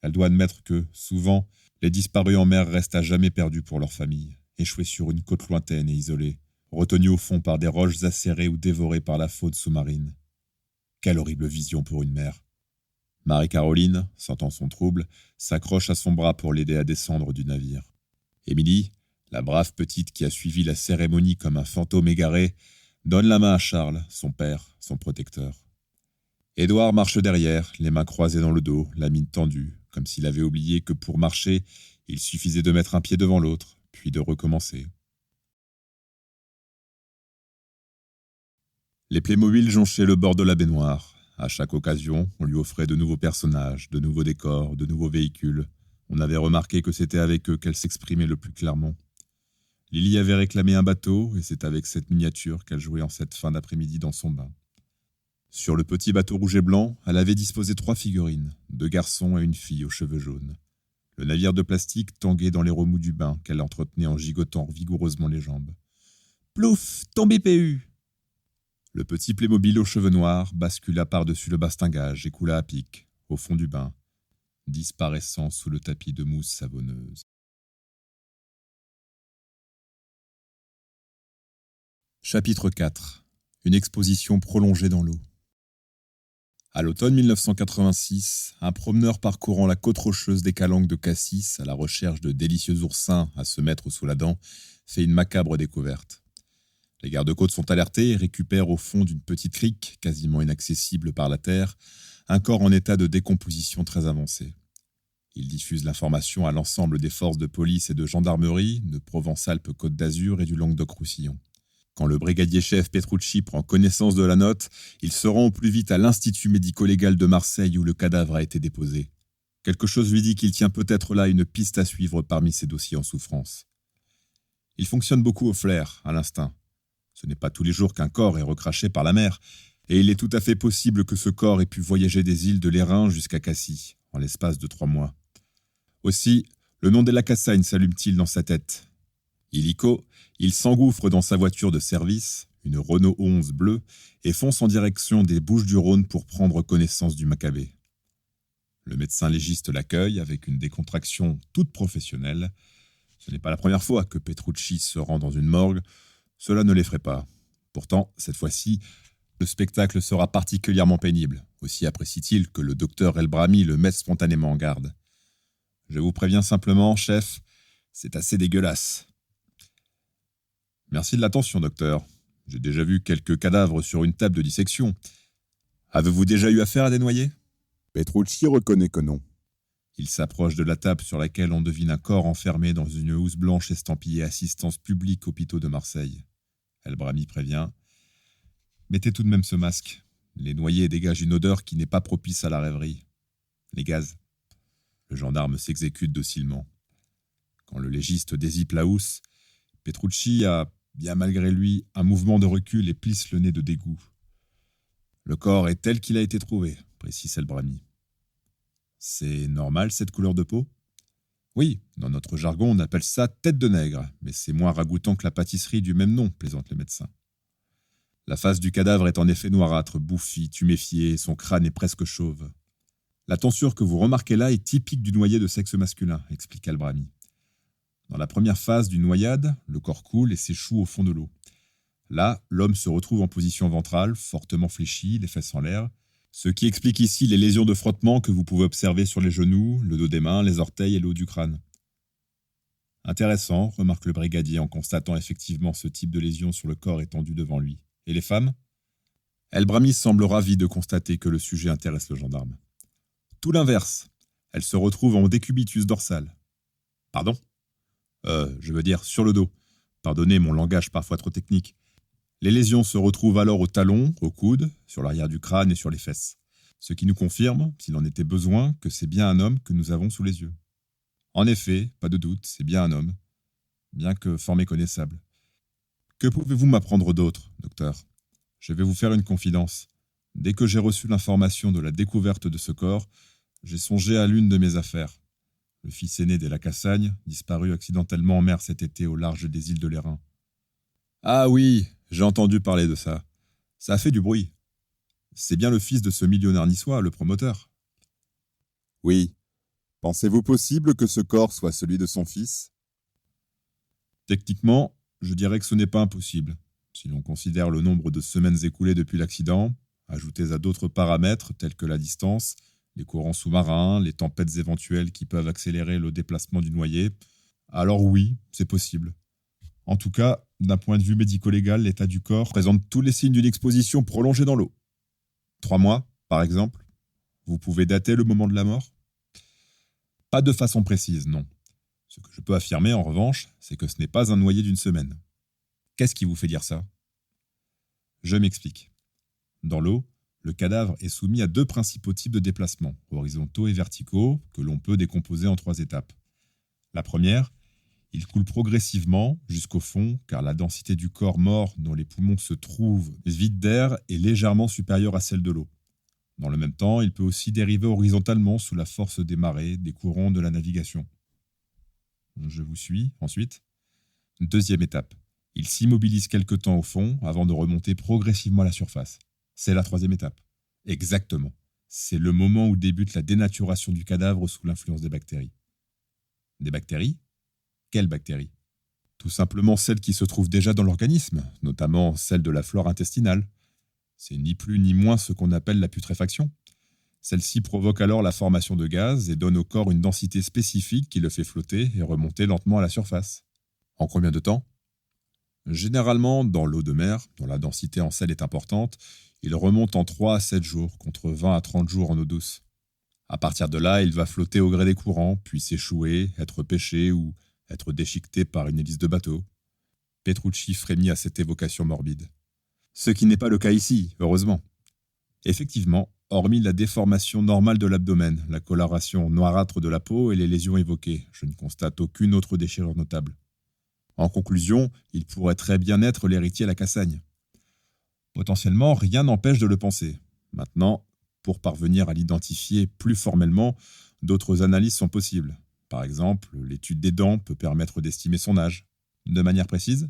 Elle doit admettre que, souvent, les disparus en mer restent à jamais perdus pour leur famille, échoués sur une côte lointaine et isolée, retenus au fond par des roches acérées ou dévorés par la faune sous-marine. Quelle horrible vision pour une mère! Marie-Caroline, sentant son trouble, s'accroche à son bras pour l'aider à descendre du navire. Émilie, la brave petite qui a suivi la cérémonie comme un fantôme égaré, donne la main à Charles, son père, son protecteur. Édouard marche derrière, les mains croisées dans le dos, la mine tendue, comme s'il avait oublié que pour marcher, il suffisait de mettre un pied devant l'autre, puis de recommencer. Les Playmobil jonchaient le bord de la baignoire. À chaque occasion, on lui offrait de nouveaux personnages, de nouveaux décors, de nouveaux véhicules. On avait remarqué que c'était avec eux qu'elle s'exprimait le plus clairement. Lily avait réclamé un bateau, et c'est avec cette miniature qu'elle jouait en cette fin d'après-midi dans son bain. Sur le petit bateau rouge et blanc, elle avait disposé 3 figurines, 2 garçons et une fille aux cheveux jaunes. Le navire de plastique tanguait dans les remous du bain qu'elle entretenait en gigotant vigoureusement les jambes. « Plouf, tombé PU !» Le petit Playmobil aux cheveux noirs bascula par-dessus le bastingage et coula à pic, au fond du bain, disparaissant sous le tapis de mousse savonneuse. Chapitre 4. Une exposition prolongée dans l'eau. À l'automne 1986, un promeneur parcourant la côte rocheuse des Calanques de Cassis à la recherche de délicieux oursins à se mettre sous la dent fait une macabre découverte. Les gardes-côtes sont alertés et récupèrent au fond d'une petite crique, quasiment inaccessible par la terre, un corps en état de décomposition très avancé. Ils diffusent l'information à l'ensemble des forces de police et de gendarmerie de Provence-Alpes-Côte d'Azur et du Languedoc-Roussillon. Quand le brigadier-chef Petrucci prend connaissance de la note, il se rend au plus vite à l'Institut médico-légal de Marseille où le cadavre a été déposé. Quelque chose lui dit qu'il tient peut-être là une piste à suivre parmi ces dossiers en souffrance. Il fonctionne beaucoup au flair, à l'instinct. Ce n'est pas tous les jours qu'un corps est recraché par la mer, et il est tout à fait possible que ce corps ait pu voyager des îles de l'Airain jusqu'à Cassis, en l'espace de 3 mois. Aussi, le nom des Lacassagne s'allume-t-il dans sa tête. Illico, il s'engouffre dans sa voiture de service, une Renault 11 bleue, et fonce en direction des Bouches-du-Rhône pour prendre connaissance du Maccabée. Le médecin légiste l'accueille avec une décontraction toute professionnelle. Ce n'est pas la première fois que Petrucci se rend dans une morgue. Cela ne l'effraie pas. Pourtant, cette fois-ci, le spectacle sera particulièrement pénible. Aussi apprécie-t-il que le docteur Elbrami le mette spontanément en garde. « Je vous préviens simplement, chef, c'est assez dégueulasse. » « Merci de l'attention, docteur. J'ai déjà vu quelques cadavres sur une table de dissection. Avez-vous déjà eu affaire à des noyés ?» Petrucci reconnaît que non. Il s'approche de la table sur laquelle on devine un corps enfermé dans une housse blanche estampillée Assistance publique hôpitaux de Marseille. Elbrami prévient. « Mettez tout de même ce masque. Les noyés dégagent une odeur qui n'est pas propice à la rêverie. Les gaz. » Le gendarme s'exécute docilement. Quand le légiste dézippe la housse, Petrucci a, bien malgré lui, un mouvement de recul et plisse le nez de dégoût. « Le corps est tel qu'il a été trouvé, » précise Elbrami. « C'est normal, cette couleur de peau ?»« Oui, dans notre jargon, on appelle ça tête de nègre, mais c'est moins ragoûtant que la pâtisserie du même nom, plaisante le médecin. La face du cadavre est en effet noirâtre, bouffie, tuméfiée, et son crâne est presque chauve. La tonsure que vous remarquez là est typique du noyé de sexe masculin, explique Elbrami. Dans la première phase d'une noyade, le corps coule et s'échoue au fond de l'eau. Là, l'homme se retrouve en position ventrale, fortement fléchie, les fesses en l'air, ce qui explique ici les lésions de frottement que vous pouvez observer sur les genoux, le dos des mains, les orteils et le haut du crâne. Intéressant, remarque le brigadier en constatant effectivement ce type de lésion sur le corps étendu devant lui. Et les femmes ? Elbrami semble ravi de constater que le sujet intéresse le gendarme. Tout l'inverse. Elles se retrouvent en décubitus dorsal. Pardon ? Je veux dire sur le dos. Pardonnez mon langage parfois trop technique. Les lésions se retrouvent alors au talon, au coude, sur l'arrière du crâne et sur les fesses. Ce qui nous confirme, s'il en était besoin, que c'est bien un homme que nous avons sous les yeux. En effet, pas de doute, c'est bien un homme, bien que fort méconnaissable. Que pouvez-vous m'apprendre d'autre, docteur ? Je vais vous faire une confidence. Dès que j'ai reçu l'information de la découverte de ce corps, j'ai songé à l'une de mes affaires. Le fils aîné des Lacassagne, disparu accidentellement en mer cet été au large des îles de l'Airain. Ah oui, j'ai entendu parler de ça. Ça a fait du bruit. C'est bien le fils de ce millionnaire niçois, le promoteur. Oui. Pensez-vous possible que ce corps soit celui de son fils ? Techniquement, je dirais que ce n'est pas impossible. Si l'on considère le nombre de semaines écoulées depuis l'accident, ajoutés à d'autres paramètres tels que la distance, les courants sous-marins, les tempêtes éventuelles qui peuvent accélérer le déplacement du noyé. Alors oui, c'est possible. En tout cas, d'un point de vue médico-légal, l'état du corps présente tous les signes d'une exposition prolongée dans l'eau. 3 mois, par exemple. Vous pouvez dater le moment de la mort? Pas de façon précise, non. Ce que je peux affirmer, en revanche, c'est que ce n'est pas un noyé d'une semaine. Qu'est-ce qui vous fait dire ça? Je m'explique. Dans l'eau, le cadavre est soumis à 2 principaux types de déplacements, horizontaux et verticaux, que l'on peut décomposer en 3 étapes. La première, il coule progressivement jusqu'au fond, car la densité du corps mort dont les poumons se trouvent vide d'air est légèrement supérieure à celle de l'eau. Dans le même temps, il peut aussi dériver horizontalement sous la force des marées, des courants, de la navigation. Je vous suis. Ensuite, deuxième étape. Il s'immobilise quelque temps au fond avant de remonter progressivement à la surface. C'est la 3e étape. Exactement. C'est le moment où débute la dénaturation du cadavre sous l'influence des bactéries. Des bactéries? Quelles bactéries? Tout simplement celles qui se trouvent déjà dans l'organisme, notamment celles de la flore intestinale. C'est ni plus ni moins ce qu'on appelle la putréfaction. Celle-ci provoque alors la formation de gaz et donne au corps une densité spécifique qui le fait flotter et remonter lentement à la surface. En combien de temps? Généralement, dans l'eau de mer, dont la densité en sel est importante, il remonte en 3 à 7 jours, contre 20 à 30 jours en eau douce. À partir de là, il va flotter au gré des courants, puis s'échouer, être pêché ou être déchiqueté par une hélice de bateau. Petrucci frémit à cette évocation morbide. Ce qui n'est pas le cas ici, heureusement. Effectivement, hormis la déformation normale de l'abdomen, la coloration noirâtre de la peau et les lésions évoquées, je ne constate aucune autre déchirure notable. En conclusion, il pourrait très bien être l'héritier Lacassagne. Potentiellement, rien n'empêche de le penser. Maintenant, pour parvenir à l'identifier plus formellement, d'autres analyses sont possibles. Par exemple, l'étude des dents peut permettre d'estimer son âge. De manière précise?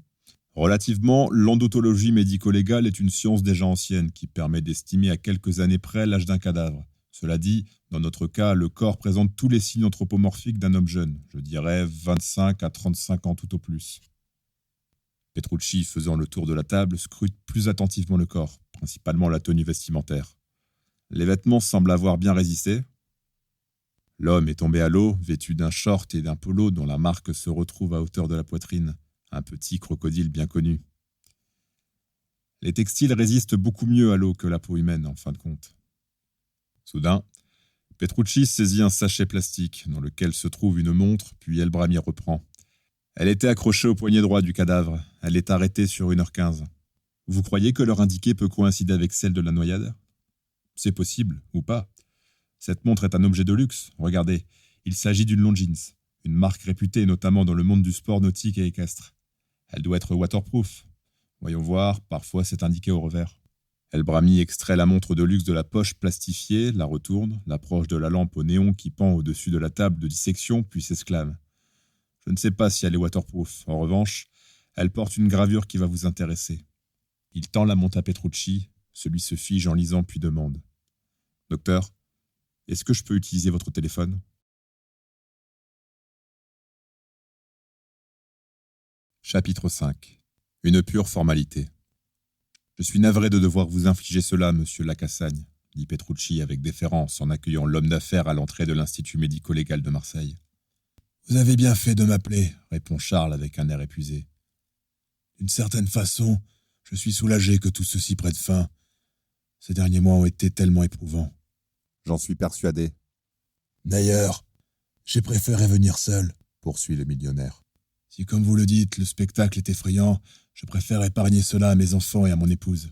Relativement, l'odontologie médico-légale est une science déjà ancienne qui permet d'estimer à quelques années près l'âge d'un cadavre. Cela dit, dans notre cas, le corps présente tous les signes anthropomorphiques d'un homme jeune, je dirais 25 à 35 ans tout au plus. Petrucci, faisant le tour de la table, scrute plus attentivement le corps, principalement la tenue vestimentaire. Les vêtements semblent avoir bien résisté. L'homme est tombé à l'eau, vêtu d'un short et d'un polo dont la marque se retrouve à hauteur de la poitrine, un petit crocodile bien connu. Les textiles résistent beaucoup mieux à l'eau que la peau humaine, en fin de compte. Soudain, Petrucci saisit un sachet plastique dans lequel se trouve une montre, puis Elbrami reprend. Elle était accrochée au poignet droit du cadavre. Elle est arrêtée sur 1h15. Vous croyez que l'heure indiquée peut coïncider avec celle de la noyade? C'est possible, ou pas. Cette montre est un objet de luxe. Regardez, il s'agit d'une Longines, une marque réputée notamment dans le monde du sport nautique et équestre. Elle doit être waterproof. Voyons voir, parfois c'est indiqué au revers. Elbrami extrait la montre de luxe de la poche plastifiée, la retourne, l'approche de la lampe au néon qui pend au-dessus de la table de dissection, puis s'exclame. Je ne sais pas si elle est waterproof. En revanche, elle porte une gravure qui va vous intéresser. Il tend la montre à Petrucci. Celui se fige en lisant puis demande. Docteur, est-ce que je peux utiliser votre téléphone? Chapitre 5. Une pure formalité. Je suis navré de devoir vous infliger cela, monsieur Lacassagne, dit Petrucci avec déférence en accueillant l'homme d'affaires à l'entrée de l'Institut médico-légal de Marseille. Vous avez bien fait de m'appeler, répond Charles avec un air épuisé. D'une certaine façon, je suis soulagé que tout ceci prenne fin. Ces derniers mois ont été tellement éprouvants. J'en suis persuadé, D'ailleurs, j'ai préféré venir seul, poursuit le millionnaire. Si, comme vous le dites, le spectacle est effrayant, je préfère épargner cela à mes enfants et à mon épouse.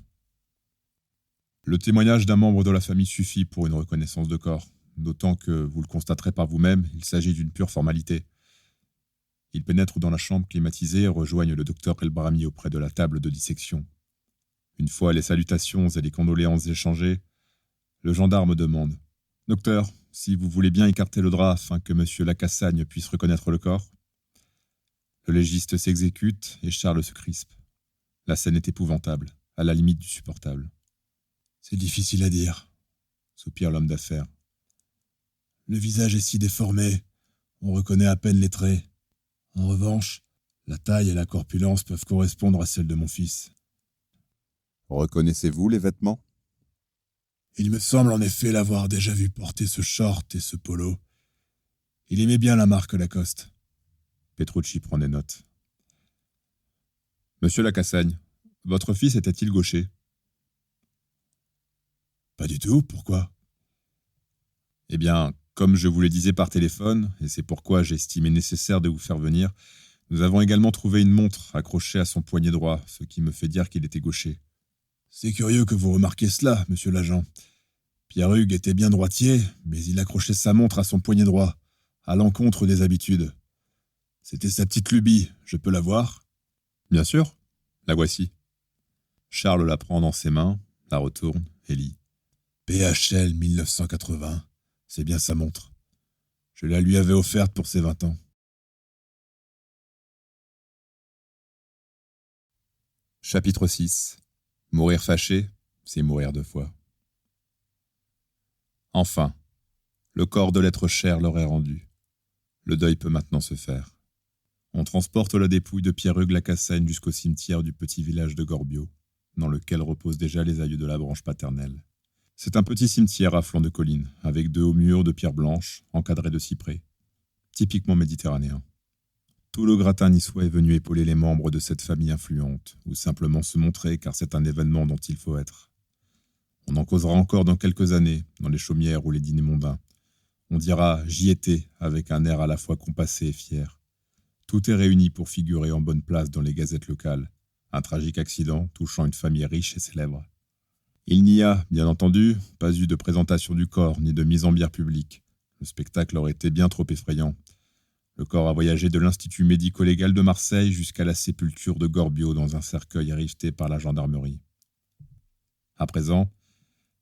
Le témoignage d'un membre de la famille suffit pour une reconnaissance de corps, d'autant que, vous le constaterez par vous-même, il s'agit d'une pure formalité. Ils pénètrent dans la chambre climatisée et rejoignent le docteur Elbrami auprès de la table de dissection. Une fois les salutations et les condoléances échangées, le gendarme demande « Docteur, si vous voulez bien écarter le drap afin que M. Lacassagne puisse reconnaître le corps ?» Le légiste s'exécute et Charles se crispe. La scène est épouvantable, à la limite du supportable. « C'est difficile à dire, » soupire l'homme d'affaires. « Le visage est si déformé, on reconnaît à peine les traits. En revanche, la taille et la corpulence peuvent correspondre à celles de mon fils. » Reconnaissez-vous les vêtements? Il me semble en effet l'avoir déjà vu porter ce short et ce polo. Il aimait bien la marque Lacoste. Petrucci prend des notes. Monsieur Lacassagne, votre fils était-il gaucher? Pas du tout, pourquoi? Eh bien, comme je vous le disais par téléphone, et c'est pourquoi j'ai estimé nécessaire de vous faire venir, nous avons également trouvé une montre accrochée à son poignet droit, ce qui me fait dire qu'il était gaucher. C'est curieux que vous remarquiez cela, monsieur l'agent. Pierre-Hugues était bien droitier, mais il accrochait sa montre à son poignet droit, à l'encontre des habitudes. C'était sa petite lubie, je peux la voir? Bien sûr, la voici. Charles la prend dans ses mains, la retourne et lit. PHL 1980, c'est bien sa montre. Je la lui avais offerte pour ses 20 ans. Chapitre 6. Mourir fâché, c'est mourir 2 fois. Enfin, le corps de l'être cher leur est rendu. Le deuil peut maintenant se faire. On transporte la dépouille de Pierre-Hugues Lacassagne jusqu'au cimetière du petit village de Gorbio, dans lequel reposent déjà les aïeux de la branche paternelle. C'est un petit cimetière à flanc de colline, avec 2 hauts murs de pierre blanche, encadrés de cyprès. Typiquement méditerranéen. Tout le gratin niçois est venu épauler les membres de cette famille influente, ou simplement se montrer car c'est un événement dont il faut être. On en causera encore dans quelques années, dans les chaumières ou les dîners mondains. On dira « j'y étais » avec un air à la fois compassé et fier. Tout est réuni pour figurer en bonne place dans les gazettes locales. Un tragique accident touchant une famille riche et célèbre. Il n'y a, bien entendu, pas eu de présentation du corps ni de mise en bière publique. Le spectacle aurait été bien trop effrayant. Le corps a voyagé de l'Institut médico-légal de Marseille jusqu'à la sépulture de Gorbio dans un cercueil riveté par la gendarmerie. À présent,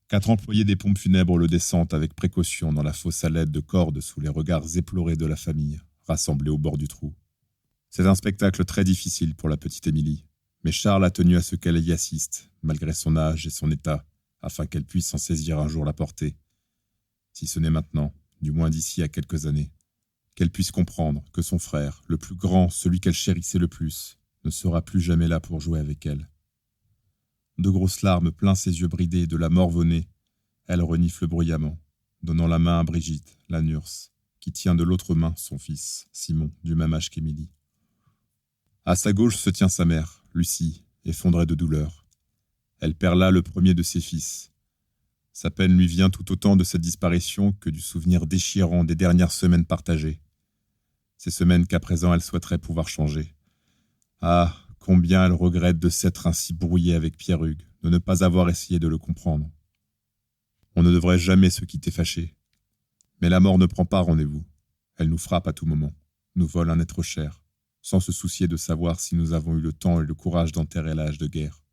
4 employés des pompes funèbres le descendent avec précaution dans la fosse à l'aide de cordes sous les regards éplorés de la famille, rassemblée au bord du trou. C'est un spectacle très difficile pour la petite Émilie, mais Charles a tenu à ce qu'elle y assiste, malgré son âge et son état, afin qu'elle puisse en saisir un jour la portée. Si ce n'est maintenant, du moins d'ici à quelques années. Qu'elle puisse comprendre que son frère, le plus grand, celui qu'elle chérissait le plus, ne sera plus jamais là pour jouer avec elle. De grosses larmes plein ses yeux bridés de la morve-au-nez, elle renifle bruyamment, donnant la main à Brigitte, la nurse, qui tient de l'autre main son fils, Simon, du même âge qu'Émilie. À sa gauche se tient sa mère, Lucie, effondrée de douleur. Elle perd là le premier de ses fils. Sa peine lui vient tout autant de cette disparition que du souvenir déchirant des dernières semaines partagées. Ces semaines qu'à présent elle souhaiterait pouvoir changer. Ah, combien elle regrette de s'être ainsi brouillée avec Pierre-Hugues, de ne pas avoir essayé de le comprendre. On ne devrait jamais se quitter fâché. Mais la mort ne prend pas rendez-vous. Elle nous frappe à tout moment, nous vole un être cher, sans se soucier de savoir si nous avons eu le temps et le courage d'enterrer l'âge de guerre.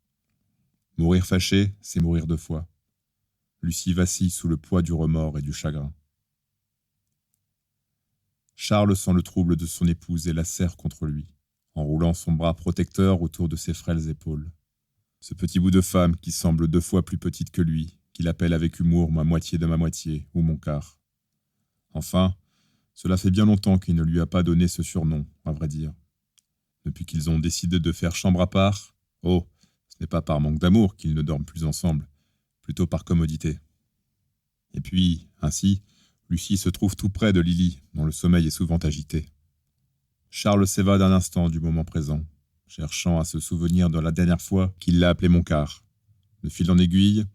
Mourir fâché, c'est mourir 2 fois. Lucie vacille sous le poids du remords et du chagrin. Charles sent le trouble de son épouse et la serre contre lui, enroulant son bras protecteur autour de ses frêles épaules. Ce petit bout de femme qui semble 2 fois plus petite que lui, qu'il appelle avec humour ma moitié de ma moitié, ou mon quart. Enfin, cela fait bien longtemps qu'il ne lui a pas donné ce surnom, à vrai dire. Depuis qu'ils ont décidé de faire chambre à part, ce n'est pas par manque d'amour qu'ils ne dorment plus ensemble, plutôt par commodité. Et puis, ainsi, Lucie se trouve tout près de Lily, dont le sommeil est souvent agité. Charles s'évade un instant du moment présent, cherchant à se souvenir de la dernière fois qu'il l'a appelé mon quart. De fil en aiguille,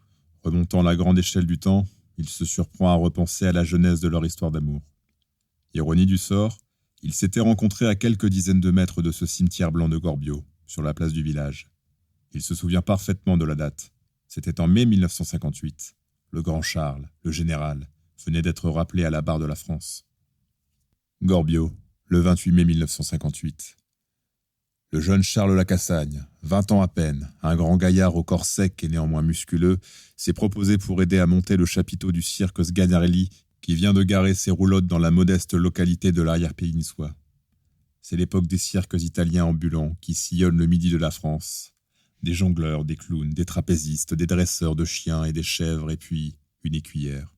remontant la grande échelle du temps, il se surprend à repenser à la jeunesse de leur histoire d'amour. Ironie du sort, ils s'étaient rencontrés à quelques dizaines de mètres de ce cimetière blanc de Gorbio, sur la place du village. Il se souvient parfaitement de la date. C'était en mai 1958. Le grand Charles, le général, venait d'être rappelé à la barre de la France. Gorbio, le 28 mai 1958. Le jeune Charles Lacassagne, 20 ans à peine, un grand gaillard au corps sec et néanmoins musculeux, s'est proposé pour aider à monter le chapiteau du cirque Sganarelli qui vient de garer ses roulottes dans la modeste localité de l'arrière-pays niçois. C'est l'époque des cirques italiens ambulants qui sillonnent le midi de la France. Des jongleurs, des clowns, des trapézistes, des dresseurs de chiens et des chèvres, et puis une écuyère.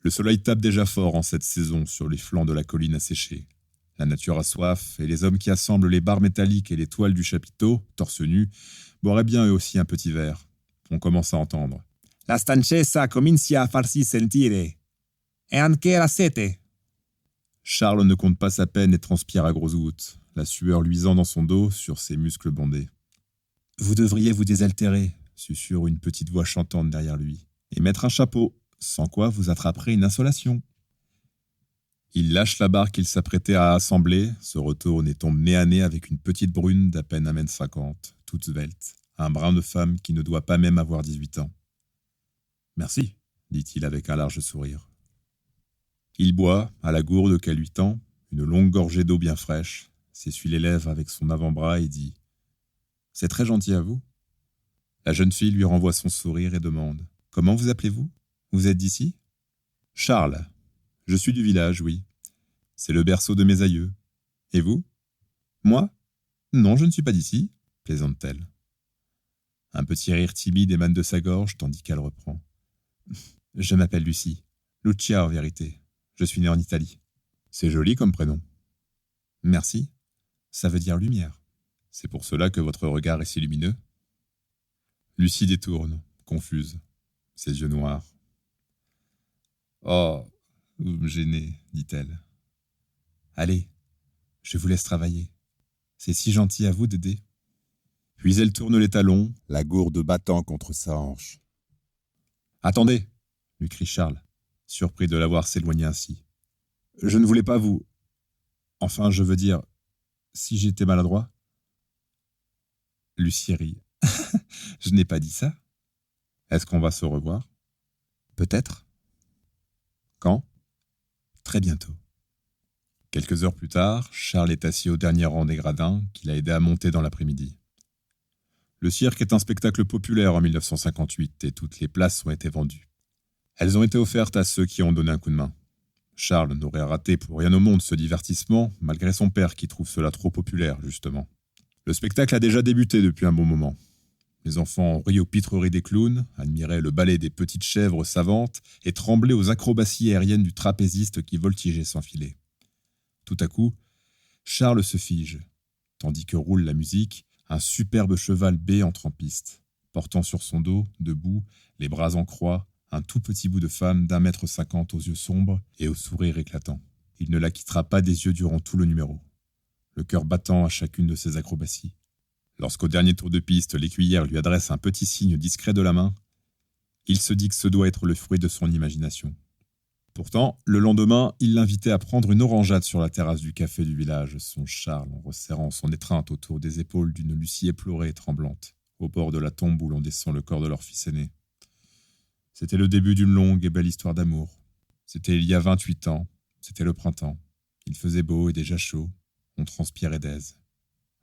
Le soleil tape déjà fort en cette saison sur les flancs de la colline asséchée. La nature a soif, et les hommes qui assemblent les barres métalliques et les toiles du chapiteau, torse nu, boiraient bien eux aussi un petit verre. On commence à entendre. La stanchezza comincia a farsi sentire. E anche la sete. Charles ne compte pas sa peine et transpire à grosses gouttes, la sueur luisant dans son dos sur ses muscles bondés. « Vous devriez vous désaltérer », susurre une petite voix chantante derrière lui, « et mettre un chapeau, sans quoi vous attraperez une insolation. » Il lâche la barre qu'il s'apprêtait à assembler, se retourne et tombe nez à nez avec une petite brune d'à peine 1,50 m, toute svelte, un brin de femme qui ne doit pas même avoir 18 ans. « Merci », dit-il avec un large sourire. Il boit, à la gourde qu'elle lui tend, une longue gorgée d'eau bien fraîche, s'essuie les lèvres avec son avant-bras et dit « C'est très gentil à vous. » La jeune fille lui renvoie son sourire et demande « Comment vous appelez-vous? Vous êtes d'ici ?»« Charles. Je suis du village, oui. C'est le berceau de mes aïeux. Et vous? »« Moi? Non, je ne suis pas d'ici, » plaisante-t-elle. Un petit rire timide émane de sa gorge tandis qu'elle reprend. « Je m'appelle Lucie. Lucia en vérité. Je suis née en Italie. » « C'est joli comme prénom. »« Merci. Ça veut dire lumière. C'est pour cela que votre regard est si lumineux. » Lucie détourne, confuse, ses yeux noirs. « Oh, vous me gênez, dit-elle. Allez, je vous laisse travailler. C'est si gentil à vous d'aider. » Puis elle tourne les talons, la gourde battant contre sa hanche. « Attendez !» lui crie Charles, surpris de la voir s'éloigner ainsi. « Je ne voulais pas vous... Enfin, je veux dire, si j'étais maladroit. » Lucie rit. « Je n'ai pas dit ça. Est-ce qu'on va se revoir? Peut-être. Quand? Très bientôt. » Quelques heures plus tard, Charles est assis au dernier rang des gradins qu'il a aidé à monter dans l'après-midi. Le cirque est un spectacle populaire en 1958 et toutes les places ont été vendues. Elles ont été offertes à ceux qui ont donné un coup de main. Charles n'aurait raté pour rien au monde ce divertissement, malgré son père qui trouve cela trop populaire, justement. Le spectacle a déjà débuté depuis un bon moment. Les enfants ont ri aux pitreries des clowns, admiraient le ballet des petites chèvres savantes et tremblaient aux acrobaties aériennes du trapéziste qui voltigeait sans filet. Tout à coup, Charles se fige, tandis que roule la musique, un superbe cheval bai entre en piste, portant sur son dos, debout, les bras en croix, un tout petit bout de femme d'1,50 m aux yeux sombres et au sourire éclatant. Il ne la quittera pas des yeux durant tout le numéro, le cœur battant à chacune de ses acrobaties. Lorsqu'au dernier tour de piste, l'écuyère lui adresse un petit signe discret de la main, il se dit que ce doit être le fruit de son imagination. Pourtant, le lendemain, il l'invitait à prendre une orangeade sur la terrasse du café du village, son Charles en resserrant son étreinte autour des épaules d'une Lucie éplorée et tremblante, au bord de la tombe où l'on descend le corps de leur fils aîné. C'était le début d'une longue et belle histoire d'amour. C'était il y a 28 ans, c'était le printemps. Il faisait beau et déjà chaud, on transpirait d'aise.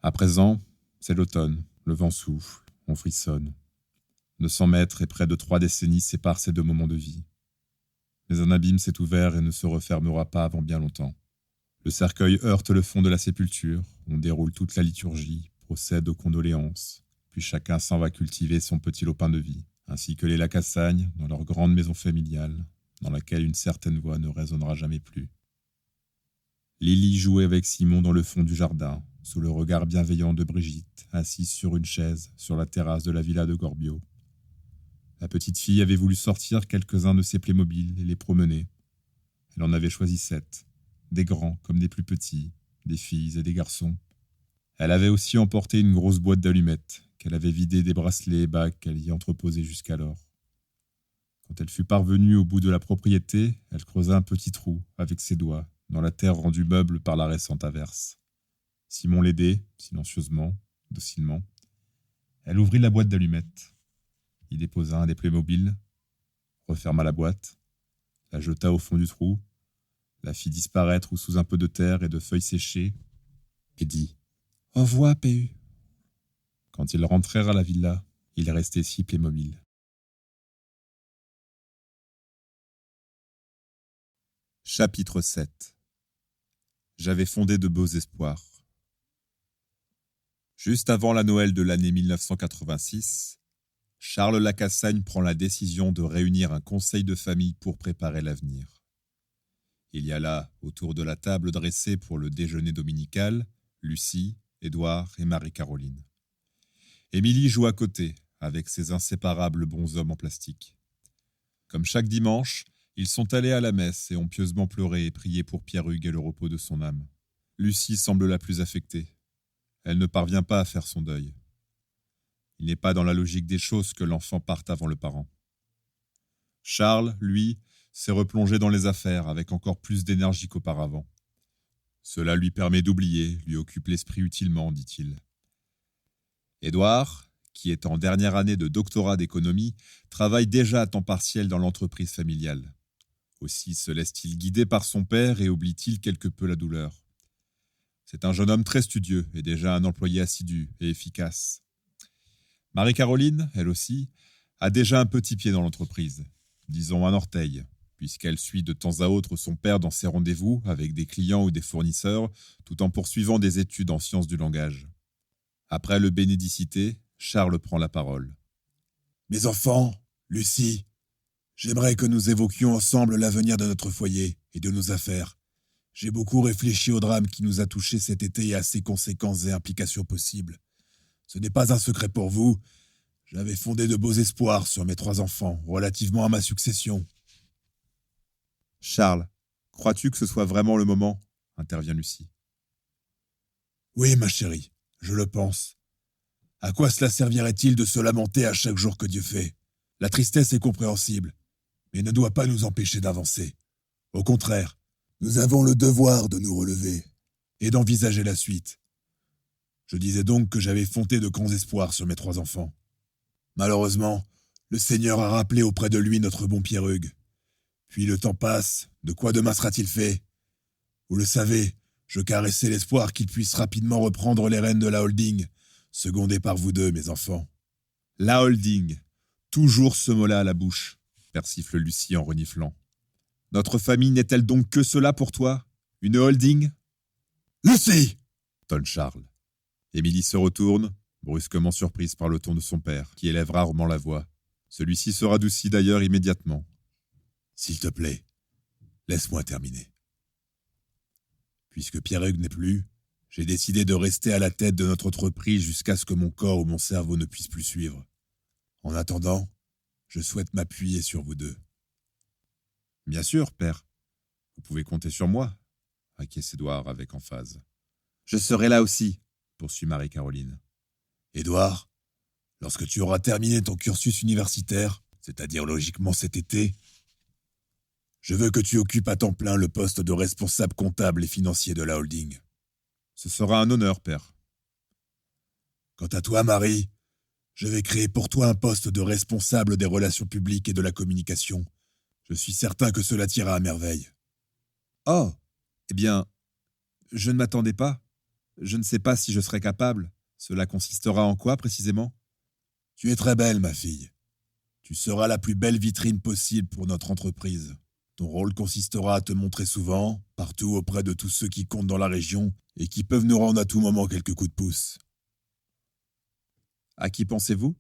À présent, c'est l'automne, le vent souffle, on frissonne. 900 mètres et près de 3 décennies séparent ces deux moments de vie. Mais un abîme s'est ouvert et ne se refermera pas avant bien longtemps. Le cercueil heurte le fond de la sépulture, on déroule toute la liturgie, procède aux condoléances, puis chacun s'en va cultiver son petit lopin de vie, ainsi que les Lacassagne dans leur grande maison familiale, dans laquelle une certaine voix ne résonnera jamais plus. Lily jouait avec Simon dans le fond du jardin, sous le regard bienveillant de Brigitte, assise sur une chaise sur la terrasse de la villa de Gorbio. La petite fille avait voulu sortir quelques-uns de ses Playmobil et les promener. Elle en avait choisi 7, des grands comme des plus petits, des filles et des garçons. Elle avait aussi emporté une grosse boîte d'allumettes, qu'elle avait vidée des bracelets et bagues qu'elle y entreposait jusqu'alors. Quand elle fut parvenue au bout de la propriété, elle creusa un petit trou, avec ses doigts, dans la terre rendue meuble par la récente averse. Simon l'aidait, silencieusement, docilement. Elle ouvrit la boîte d'allumettes. Il déposa un des Playmobil, referma la boîte, la jeta au fond du trou, la fit disparaître sous un peu de terre et de feuilles séchées, et dit « Au revoir, PU ». Quand ils rentrèrent à la villa, il restait 6 Playmobil. Chapitre 7. J'avais fondé de beaux espoirs. Juste avant la Noël de l'année 1986, Charles Lacassagne prend la décision de réunir un conseil de famille pour préparer l'avenir. Il y a là, autour de la table dressée pour le déjeuner dominical, Lucie, Édouard et Marie-Caroline. Émilie joue à côté, avec ses inséparables bonshommes en plastique. Comme chaque dimanche, ils sont allés à la messe et ont pieusement pleuré et prié pour Pierre-Hugues et le repos de son âme. Lucie semble la plus affectée. Elle ne parvient pas à faire son deuil. Il n'est pas dans la logique des choses que l'enfant parte avant le parent. Charles, lui, s'est replongé dans les affaires avec encore plus d'énergie qu'auparavant. Cela lui permet d'oublier, lui occupe l'esprit utilement, dit-il. Édouard, qui est en dernière année de doctorat d'économie, travaille déjà à temps partiel dans l'entreprise familiale. Aussi se laisse-t-il guider par son père et oublie-t-il quelque peu la douleur. C'est un jeune homme très studieux et déjà un employé assidu et efficace. Marie-Caroline, elle aussi, a déjà un petit pied dans l'entreprise, disons un orteil, puisqu'elle suit de temps à autre son père dans ses rendez-vous avec des clients ou des fournisseurs, tout en poursuivant des études en sciences du langage. Après le bénédicité, Charles prend la parole. Mes enfants, Lucie, j'aimerais que nous évoquions ensemble l'avenir de notre foyer et de nos affaires. J'ai beaucoup réfléchi au drame qui nous a touchés cet été et à ses conséquences et implications possibles. Ce n'est pas un secret pour vous, j'avais fondé de beaux espoirs sur mes 3 enfants relativement à ma succession. Charles, crois-tu que ce soit vraiment le moment ? Intervient Lucie. Oui, ma chérie, je le pense. À quoi cela servirait-il de se lamenter à chaque jour que Dieu fait ? La tristesse est compréhensible, mais ne doit pas nous empêcher d'avancer. Au contraire, nous avons le devoir de nous relever et d'envisager la suite. Je disais donc que j'avais fondé de grands espoirs sur mes 3 enfants. Malheureusement, le Seigneur a rappelé auprès de lui notre bon Pierre-Hugues. Puis le temps passe, de quoi demain sera-t-il fait ? Vous le savez, je caressais l'espoir qu'il puisse rapidement reprendre les rênes de la holding, secondé par vous 2, mes enfants. La holding, toujours ce mot-là à la bouche, persifle Lucie en reniflant. Notre famille n'est-elle donc que cela pour toi ? Une holding ? Lucie ! Tonne Charles. Émilie se retourne, brusquement surprise par le ton de son père, qui élève rarement la voix. Celui-ci se radoucit d'ailleurs immédiatement. S'il te plaît, laisse-moi terminer. Puisque Pierre-Hugues n'est plus, j'ai décidé de rester à la tête de notre entreprise jusqu'à ce que mon corps ou mon cerveau ne puisse plus suivre. En attendant, je souhaite m'appuyer sur vous 2. Bien sûr, père. Vous pouvez compter sur moi, acquiesce Édouard avec emphase. Je serai là aussi, poursuit Marie-Caroline. Édouard, lorsque tu auras terminé ton cursus universitaire, c'est-à-dire logiquement cet été, je veux que tu occupes à temps plein le poste de responsable comptable et financier de la holding. Ce sera un honneur, père. Quant à toi, Marie, je vais créer pour toi un poste de responsable des relations publiques et de la communication. Je suis certain que cela t'ira à merveille. Oh, eh bien, je ne m'attendais pas. Je ne sais pas si je serai capable. Cela consistera en quoi, précisément ? Tu es très belle, ma fille. Tu seras la plus belle vitrine possible pour notre entreprise. Ton rôle consistera à te montrer souvent, partout auprès de tous ceux qui comptent dans la région et qui peuvent nous rendre à tout moment quelques coups de pouce. À qui pensez-vous ?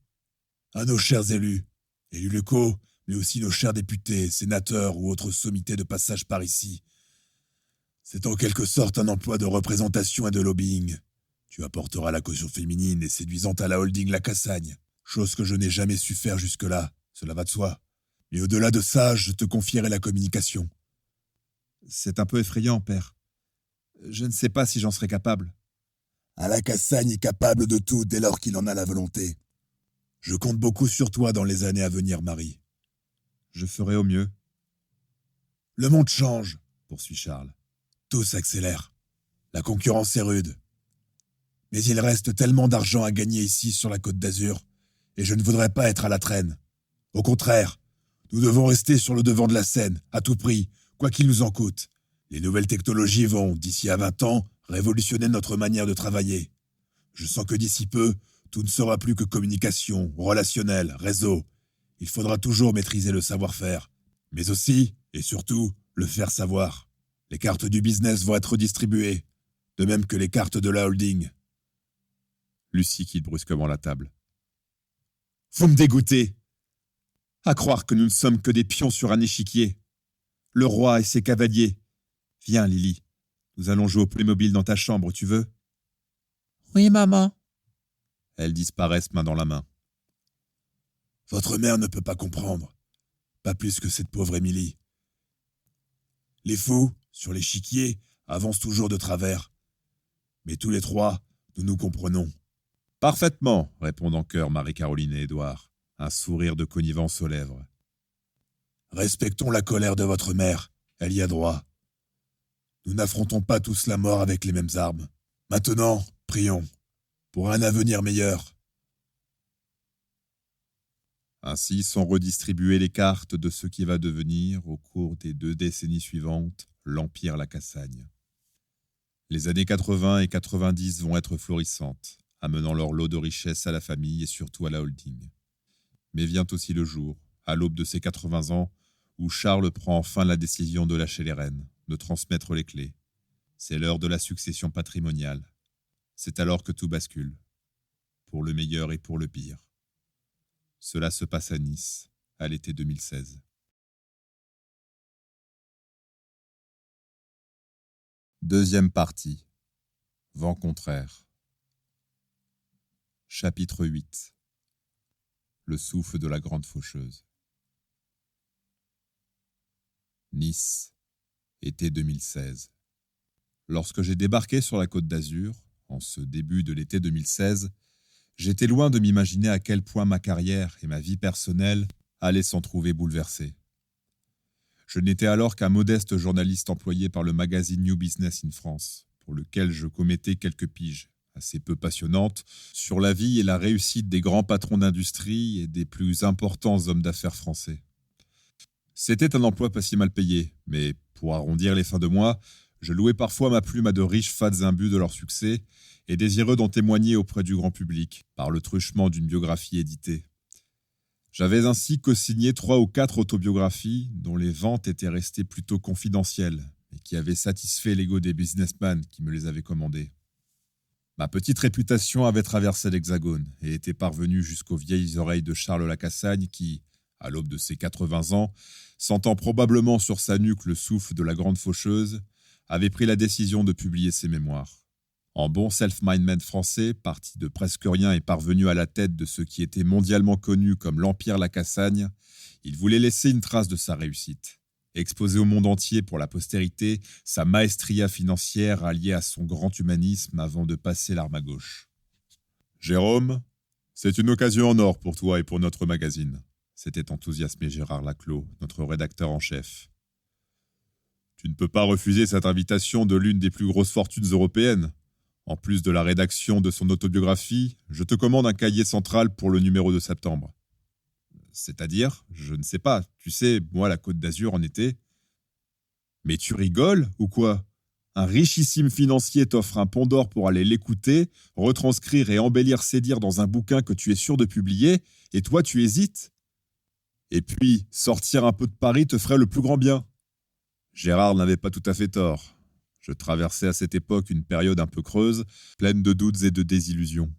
À nos chers élus locaux, mais aussi nos chers députés, sénateurs ou autres sommités de passage par ici. C'est en quelque sorte un emploi de représentation et de lobbying. Tu apporteras la caution féminine et séduisante à la holding La Cassagne, chose que je n'ai jamais su faire jusque-là, cela va de soi. Mais au-delà de ça, je te confierai la communication. C'est un peu effrayant, père. Je ne sais pas si j'en serai capable. À La Cassagne est capable de tout dès lors qu'il en a la volonté. Je compte beaucoup sur toi dans les années à venir, Marie. Je ferai au mieux. Le monde change, poursuit Charles. Tout s'accélère. La concurrence est rude. Mais il reste tellement d'argent à gagner ici sur la Côte d'Azur, et je ne voudrais pas être à la traîne. Au contraire, nous devons rester sur le devant de la scène, à tout prix, quoi qu'il nous en coûte. Les nouvelles technologies vont, d'ici à 20 ans, révolutionner notre manière de travailler. Je sens que d'ici peu, tout ne sera plus que communication, relationnel, réseau. Il faudra toujours maîtriser le savoir-faire, mais aussi, et surtout, le faire savoir. Les cartes du business vont être distribuées, de même que les cartes de la holding. Lucie quitte brusquement la table. Vous me dégoûtez. À croire que nous ne sommes que des pions sur un échiquier. Le roi et ses cavaliers. Viens, Lily. Nous allons jouer au Playmobil dans ta chambre, tu veux ? Oui, maman. Elles disparaissent main dans la main. Votre mère ne peut pas comprendre. pas plus que cette pauvre Émilie. Les fous, sur l'échiquier, avancent toujours de travers. Mais tous les trois, nous nous comprenons. Parfaitement, répondent en chœur Marie-Caroline et Édouard, un sourire de connivence aux lèvres. Respectons la colère de votre mère, elle y a droit. Nous n'affrontons pas tous la mort avec les mêmes armes. Maintenant, prions, pour un avenir meilleur. Ainsi sont redistribuées les cartes de ce qui va devenir, au cours des 2 décennies suivantes, l'Empire Lacassagne. Les années 80 et 90 vont être florissantes, amenant leur lot de richesses à la famille et surtout à la holding. Mais vient aussi le jour, à l'aube de ses 80 ans, où Charles prend enfin la décision de lâcher les rênes, de transmettre les clés. C'est l'heure de la succession patrimoniale. C'est alors que tout bascule, pour le meilleur et pour le pire. Cela se passe à Nice, à l'été 2016. Deuxième partie. Vent contraire. Chapitre 8. Le souffle de la grande faucheuse. Nice, été 2016. Lorsque j'ai débarqué sur la Côte d'Azur, en ce début de l'été 2016, j'étais loin de m'imaginer à quel point ma carrière et ma vie personnelle allaient s'en trouver bouleversées. Je n'étais alors qu'un modeste journaliste employé par le magazine New Business in France, pour lequel je commettais quelques piges, assez peu passionnantes, sur la vie et la réussite des grands patrons d'industrie et des plus importants hommes d'affaires français. C'était un emploi pas si mal payé, mais pour arrondir les fins de mois, je louais parfois ma plume à de riches fats imbus de leur succès et désireux d'en témoigner auprès du grand public par le truchement d'une biographie éditée. J'avais ainsi co-signé 3 ou 4 autobiographies dont les ventes étaient restées plutôt confidentielles et qui avaient satisfait l'ego des businessmen qui me les avaient commandées. Ma petite réputation avait traversé l'Hexagone et était parvenue jusqu'aux vieilles oreilles de Charles Lacassagne qui, à l'aube de ses 80 ans, sentant probablement sur sa nuque le souffle de la grande faucheuse, avait pris la décision de publier ses mémoires. En bon self-made man français, parti de presque rien et parvenu à la tête de ce qui était mondialement connu comme l'Empire Lacassagne, il voulait laisser une trace de sa réussite, exposer au monde entier pour la postérité sa maestria financière alliée à son grand humanisme avant de passer l'arme à gauche. « Jérôme, c'est une occasion en or pour toi et pour notre magazine », s'était enthousiasmé Gérard Laclos, notre rédacteur en chef. « Tu ne peux pas refuser cette invitation de l'une des plus grosses fortunes européennes. En plus de la rédaction de son autobiographie, je te commande un cahier central pour le numéro de septembre. » C'est-à-dire, je ne sais pas, tu sais, moi la Côte d'Azur en été. Mais tu rigoles ou quoi ? Un richissime financier t'offre un pont d'or pour aller l'écouter, retranscrire et embellir ses dires dans un bouquin que tu es sûr de publier, et toi tu hésites ? Et puis, sortir un peu de Paris te ferait le plus grand bien. Gérard n'avait pas tout à fait tort. Je traversais à cette époque une période un peu creuse, pleine de doutes et de désillusions.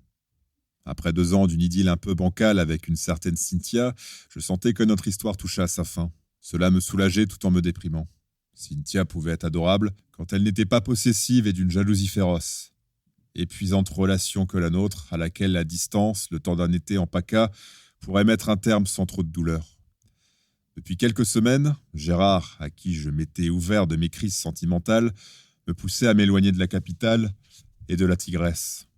Après 2 ans d'une idylle un peu bancale avec une certaine Cynthia, je sentais que notre histoire touchait à sa fin. Cela me soulageait tout en me déprimant. Cynthia pouvait être adorable quand elle n'était pas possessive et d'une jalousie féroce. Épuisante relation que la nôtre, à laquelle la distance, le temps d'un été en PACA, pourrait mettre un terme sans trop de douleur. Depuis quelques semaines, Gérard, à qui je m'étais ouvert de mes crises sentimentales, me poussait à m'éloigner de la capitale et de la tigresse.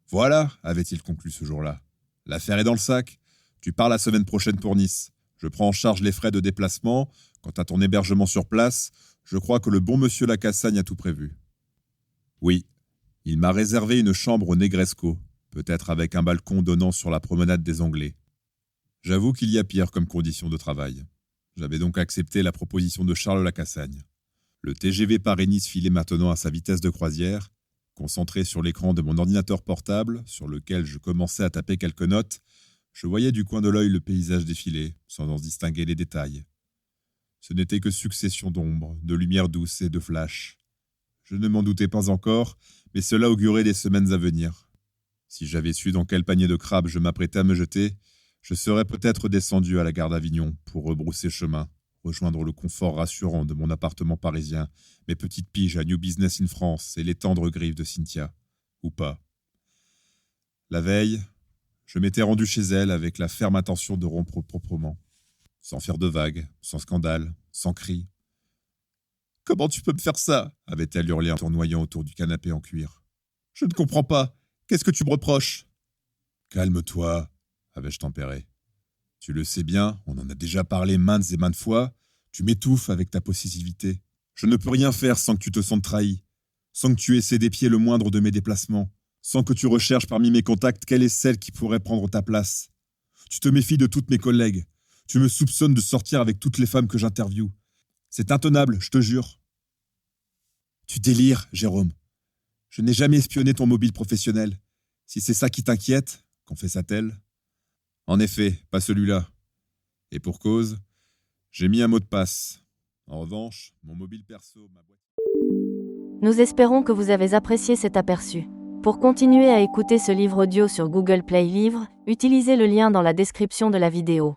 « Voilà, avait-il conclu ce jour-là. L'affaire est dans le sac. Tu pars la semaine prochaine pour Nice. Je prends en charge les frais de déplacement. Quant à ton hébergement sur place, je crois que le bon monsieur Lacassagne a tout prévu. » Oui, il m'a réservé une chambre au Negresco, peut-être avec un balcon donnant sur la promenade des Anglais. J'avoue qu'il y a pire comme condition de travail. J'avais donc accepté la proposition de Charles Lacassagne. Le TGV Paris-Nice filait maintenant à sa vitesse de croisière. Concentré sur l'écran de mon ordinateur portable, sur lequel je commençais à taper quelques notes, je voyais du coin de l'œil le paysage défiler, sans en distinguer les détails. Ce n'était que succession d'ombres, de lumières douces et de flashs. Je ne m'en doutais pas encore, mais cela augurait des semaines à venir. Si j'avais su dans quel panier de crabes je m'apprêtais à me jeter, je serais peut-être descendu à la gare d'Avignon pour rebrousser chemin, rejoindre le confort rassurant de mon appartement parisien, mes petites piges à New Business in France et les tendres griffes de Cynthia. Ou pas. La veille, je m'étais rendu chez elle avec la ferme intention de rompre proprement. sans faire de vagues, sans scandale, sans cris. « Comment tu peux me faire ça ?» avait-elle hurlé en tournoyant autour du canapé en cuir. « Je ne comprends pas. Qu'est-ce que tu me reproches ?»« Calme-toi, avais-je tempéré. « Tu le sais bien, on en a déjà parlé maintes et maintes fois. Tu m'étouffes avec ta possessivité. Je ne peux rien faire sans que tu te sentes trahi, sans que tu essaies d'épier le moindre de mes déplacements, sans que tu recherches parmi mes contacts quelle est celle qui pourrait prendre ta place. Tu te méfies de toutes mes collègues. Tu me soupçonnes de sortir avec toutes les femmes que j'interviewe. C'est intenable, je te jure. » « Tu délires, Jérôme. Je n'ai jamais espionné ton mobile professionnel. Si c'est ça qui t'inquiète, confessa-t-elle. En effet, pas celui-là. Et pour cause, j'ai mis un mot de passe. En revanche, mon mobile perso, ma boîte... Nous espérons que vous avez apprécié cet aperçu. Pour continuer à écouter ce livre audio sur Google Play Livres, utilisez le lien dans la description de la vidéo.